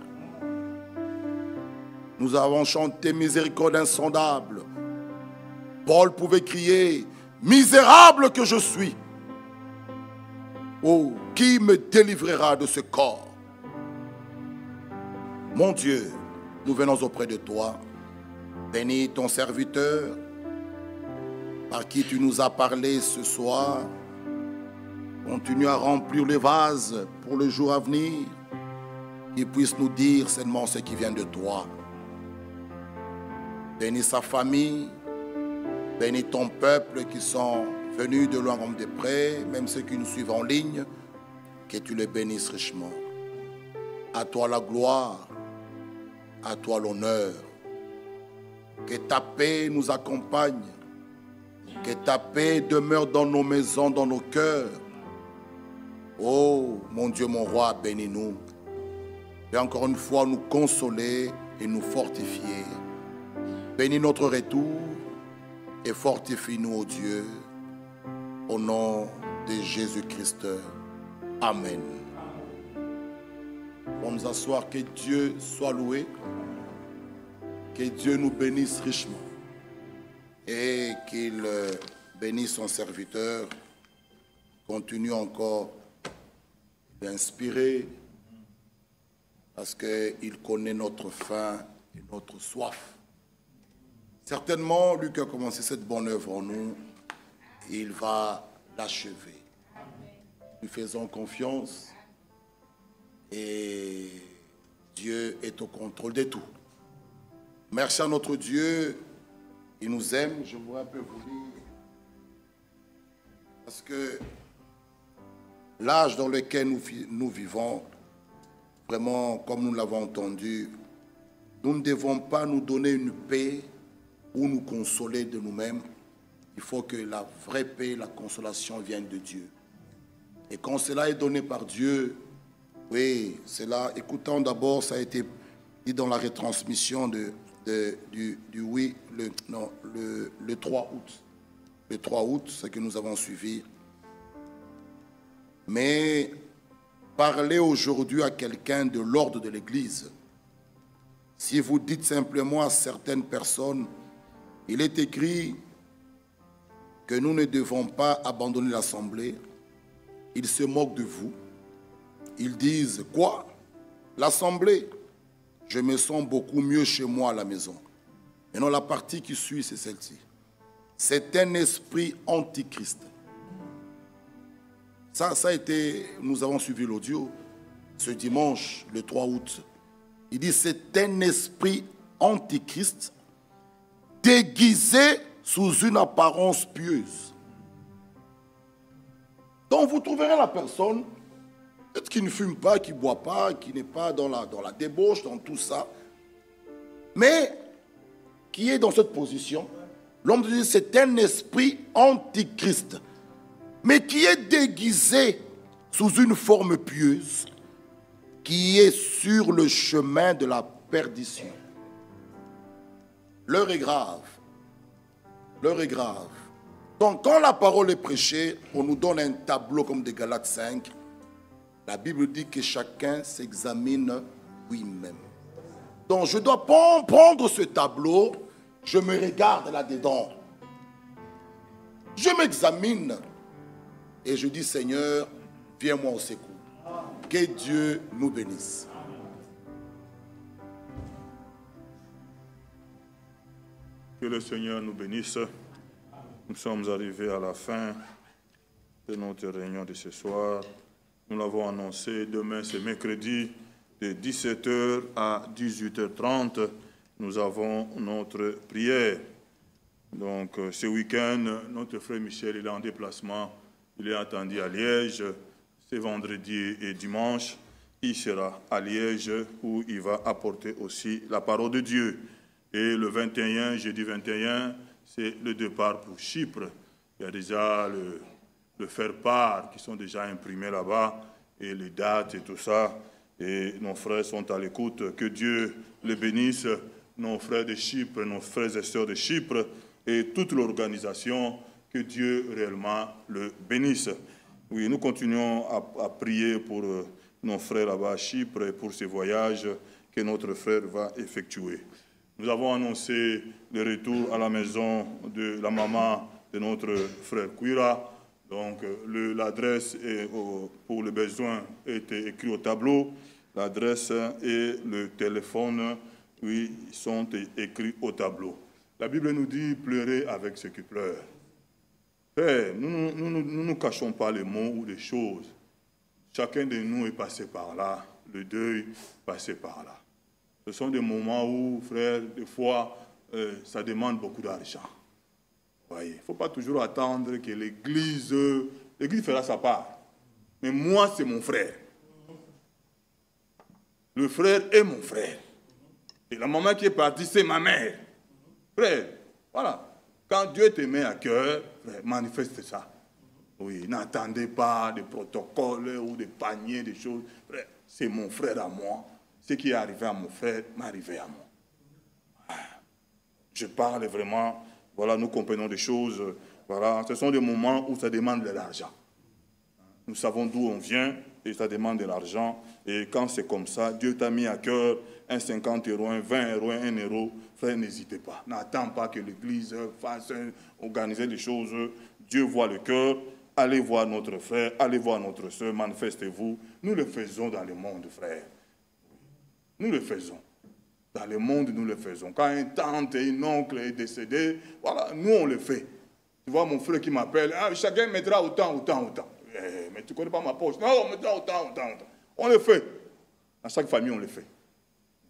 E: Nous avons chanté miséricorde insondable. Paul pouvait crier, misérable que je suis. Oh, qui me délivrera de ce corps? Mon Dieu, nous venons auprès de toi. Bénis ton serviteur, par qui tu nous as parlé ce soir. Continue à remplir les vases pour le jour à venir. Qu'il puisse nous dire seulement ce qui vient de toi. Bénis sa famille. Bénis ton peuple qui sont venus de loin comme de près, même ceux qui nous suivent en ligne. Que tu les bénisses richement. À toi la gloire. À toi l'honneur. Que ta paix nous accompagne. Que ta paix demeure dans nos maisons, dans nos cœurs. Oh, mon Dieu, mon roi, bénis-nous. Et encore une fois, nous consoler et nous fortifier. Bénis notre retour et fortifie-nous, ô Dieu. Au nom de Jésus-Christ. Amen. On nous asseoir, que Dieu soit loué. Que Dieu nous bénisse richement et qu'il bénisse son serviteur. Continue encore d'inspirer parce qu'il connaît notre faim et notre soif. Certainement, lui qui a commencé cette bonne œuvre en nous, il va l'achever. Nous faisons confiance et Dieu est au contrôle de tout. Merci à notre Dieu Il nous aime, je voudrais un peu vous lire. Parce que l'âge dans lequel nous vivons, vraiment, comme nous l'avons entendu, nous ne devons pas nous donner une paix ou nous consoler de nous-mêmes. Il faut que la vraie paix, la consolation vienne de Dieu. Et quand cela est donné par Dieu, oui, c'est là. Écoutons d'abord, ça a été dit dans la retransmission le 3 août. Le 3 août, ce que nous avons suivi. Mais parlez aujourd'hui à quelqu'un de l'ordre de l'Église. Si vous dites simplement à certaines personnes, il est écrit que nous ne devons pas abandonner l'Assemblée, ils se moquent de vous. Ils disent, quoi? L'Assemblée? Je me sens beaucoup mieux chez moi à la maison. Maintenant, la partie qui suit, c'est celle-ci. C'est un esprit antichrist. Ça a été, nous avons suivi l'audio ce dimanche, le 3 août. Il dit, c'est un esprit antichrist déguisé sous une apparence pieuse. Donc vous trouverez la personne, peut-être qui ne fume pas, qui ne boit pas, qui n'est pas dans la débauche, dans tout ça, mais qui est dans cette position. L'homme dit, c'est un esprit antichrist, mais qui est déguisé sous une forme pieuse, qui est sur le chemin de la perdition. L'heure est grave. L'heure est grave. Donc, quand la parole est prêchée, on nous donne un tableau comme de Galates 5. La Bible dit que chacun s'examine lui-même. Donc, je dois prendre ce tableau, je me regarde là-dedans. Je m'examine et je dis, Seigneur, viens-moi au secours. Que Dieu nous bénisse.
A: Que le Seigneur nous bénisse. Nous sommes arrivés à la fin de notre réunion de ce soir. Nous l'avons annoncé, demain c'est mercredi, de 17h à 18h30. Nous avons notre prière. Donc ce week-end, notre frère Michel il est en déplacement. Il est attendu à Liège. C'est vendredi et dimanche. Il sera à Liège où il va apporter aussi la parole de Dieu. Et le 21, jeudi 21, c'est le départ pour Chypre. Il y a déjà le faire-part qui sont déjà imprimés là-bas, et les dates et tout ça. Et nos frères sont à l'écoute. Que Dieu les bénisse, nos frères de Chypre, nos frères et sœurs de Chypre, et toute l'organisation, que Dieu réellement le bénisse. Oui, nous continuons à prier pour nos frères là-bas à Chypre et pour ces voyages que notre frère va effectuer. Nous avons annoncé le retour à la maison de la maman de notre frère Kouira. Donc l'adresse pour le besoin était écrite au tableau. L'adresse et le téléphone, oui, sont écrits au tableau. La Bible nous dit pleurer avec ceux qui pleurent. Frère, nous ne cachons pas les mots ou les choses. Chacun de nous est passé par là. Le deuil est passé par là. Ce sont des moments où, frère, des fois, ça demande beaucoup d'argent. Voyez, il ne faut pas toujours attendre que l'Église fera sa part. Mais moi, c'est mon frère. Le frère est mon frère. Et la maman qui est partie, c'est ma mère. Frère, voilà. Quand Dieu te met à cœur, frère, manifeste ça. Oui, n'attendez pas des protocoles ou des paniers, des choses. Frère, c'est mon frère à moi. Ce qui est arrivé à mon frère m'est arrivé à moi. Je parle vraiment, voilà, nous comprenons des choses. Voilà, ce sont des moments où ça demande de l'argent. Nous savons d'où on vient et ça demande de l'argent. Et quand c'est comme ça, Dieu t'a mis à cœur un 50 €, un 20 €, un 1 €. Frère, n'hésitez pas. N'attends pas que l'Église fasse organiser les choses. Dieu voit le cœur. Allez voir notre frère, allez voir notre soeur, manifestez-vous. Nous le faisons dans le monde, frère. Nous le faisons. Dans le monde, nous le faisons. Quand une tante et un oncle est décédé, voilà, nous on le fait. Tu vois mon frère qui m'appelle, ah, chacun mettra autant, autant, autant. Mais tu ne connais pas ma poche. Non, on mettra autant, autant, autant. On le fait. Dans chaque famille, on le fait.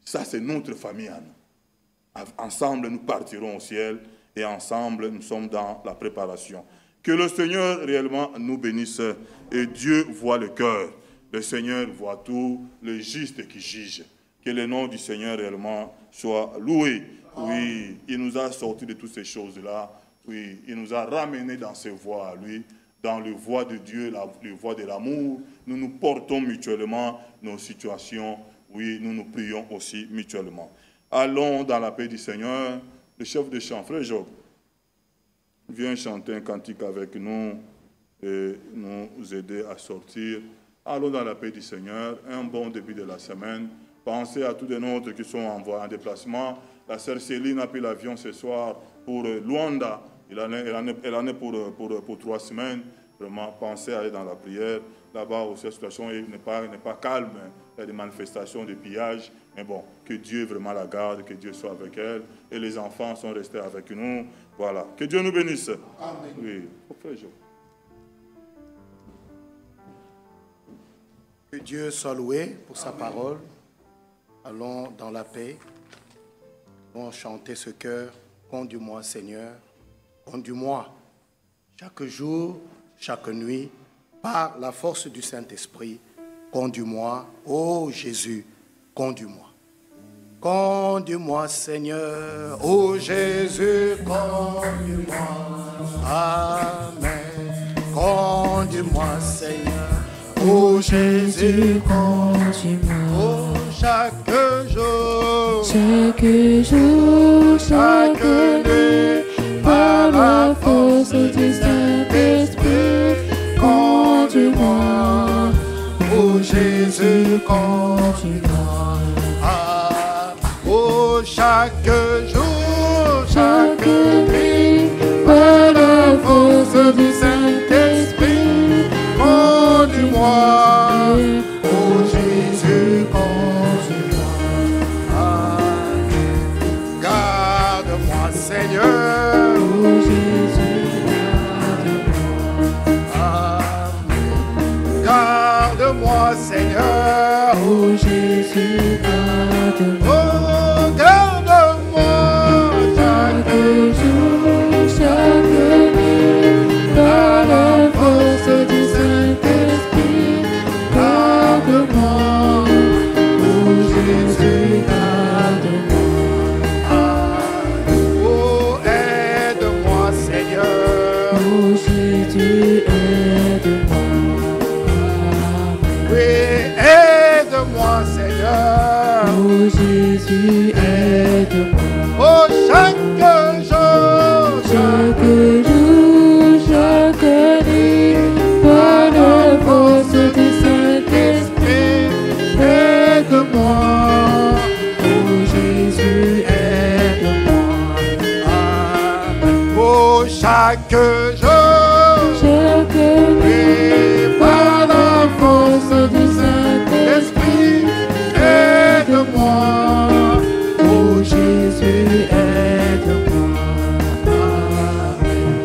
A: Ça, c'est notre famille à nous. Ensemble, nous partirons au ciel et ensemble, nous sommes dans la préparation. Que le Seigneur réellement nous bénisse et Dieu voit le cœur. Le Seigneur voit tout, le juste qui juge. Que le nom du Seigneur réellement soit loué. Oui, il nous a sortis de toutes ces choses-là. Oui, il nous a ramenés dans ses voies à lui, dans le voie de Dieu, le voie de l'amour. Nous nous portons mutuellement nos situations. Oui, nous nous prions aussi mutuellement. Allons dans la paix du Seigneur. Le chef de chant, frère Job, viens chanter un cantique avec nous et nous aider à sortir. Allons dans la paix du Seigneur. Un bon début de la semaine. Pensez à tous les nôtres qui sont en déplacement. La sœur Céline a pris l'avion ce soir pour Luanda. Elle en est pour 3 semaines. Vraiment, pensez à aller dans la prière. Là-bas aussi, la situation n'est pas calme. Il y a des manifestations, des pillages. Mais bon, que Dieu vraiment la garde, que Dieu soit avec elle. Et les enfants sont restés avec nous. Voilà. Que Dieu nous bénisse. Amen. Oui.
B: Que Dieu soit loué pour sa parole. Allons dans la paix. Allons chanter ce cœur. Conduis-moi, Seigneur. Conduis-moi chaque jour, chaque nuit, par la force du Saint-Esprit. Conduis-moi, ô Jésus, conduis-moi. Conduis-moi, Seigneur, ô Jésus, conduis-moi. Amen. Conduis-moi, Seigneur, ô Jésus, conduis-moi. Oh, chaque jour, chaque nuit, par la force du Saint-Esprit, conduis-moi, ô Jésus, conduis-moi. Ah, oh, chaque jour, chaque nuit, par la force du Saint-Esprit, conduis-moi, ô Jésus, conduis-moi. Ah, garde-moi, Seigneur. Garde-moi, Seigneur, ô Jésus, garde-moi. Oh, garde-moi, chaque jour, chaque nuit, par la force du Saint-Esprit, garde-moi, ô Jésus, garde-moi. Oh, aide-moi, Seigneur, ô Jésus, aide-moi. Aide-moi, Seigneur. Oh Jésus, aide-moi. Oh, chaque jour, chaque nuit, par la force du Saint-Esprit, aide-moi. Oh Jésus, aide-moi. Oh, chaque jour, chaque nuit, par la force du Saint-Esprit, aide-moi, oh Jésus, aide-moi.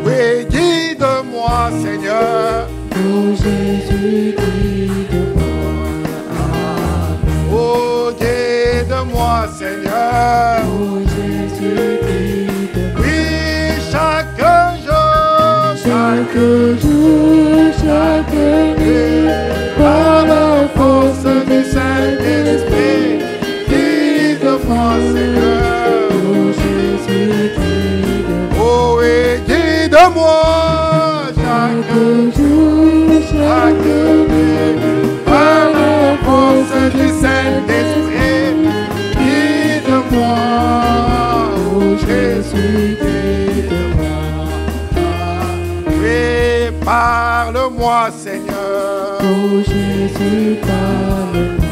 B: Oui, guide-moi, Seigneur, oh Jésus, guide-moi. Oh, guide-moi, Seigneur, oh Jésus, guide-moi. Oui, chaque jour, chaque nuit, par la force du Saint-Esprit, guide-moi, Seigneur, oh Jésus, guide-moi. Oh, et guide-moi, chaque jour, chaque nuit, par la force du Saint-Esprit, guide-moi, oh Jésus, guide-moi. Oui, parle-moi, Seigneur. Oh Jésus, parle-moi.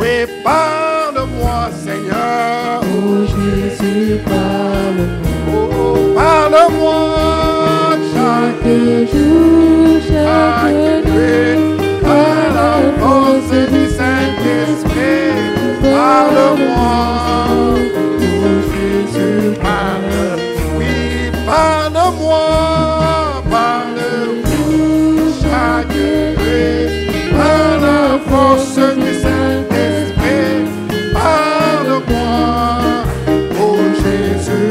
B: Oui, parle-moi, Seigneur. Oh Jésus, parle-moi. Oh, parle-moi chaque jour, chaque nuit, par la force du Saint-Esprit. Parle-moi. Oh Jésus, parle. Oui, parle-moi. Par la force du Saint-Esprit, parle-moi, oh Jésus.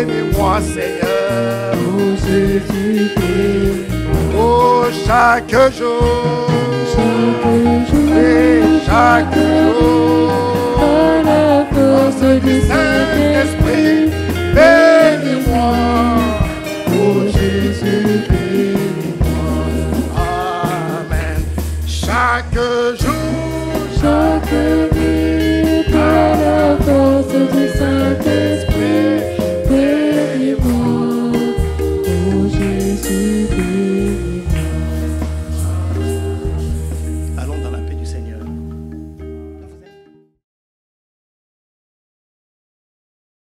B: bénis-moi Seigneur.
D: Oh Jésus, bénis-moi.
B: Oh, chaque jour, et chaque jour,
D: Par la force du Saint-Esprit,
B: bénis-moi.
D: oh Jésus, bénis-moi.
B: Amen. Chaque jour,
D: Chaque nuit, par la force du Saint-Esprit,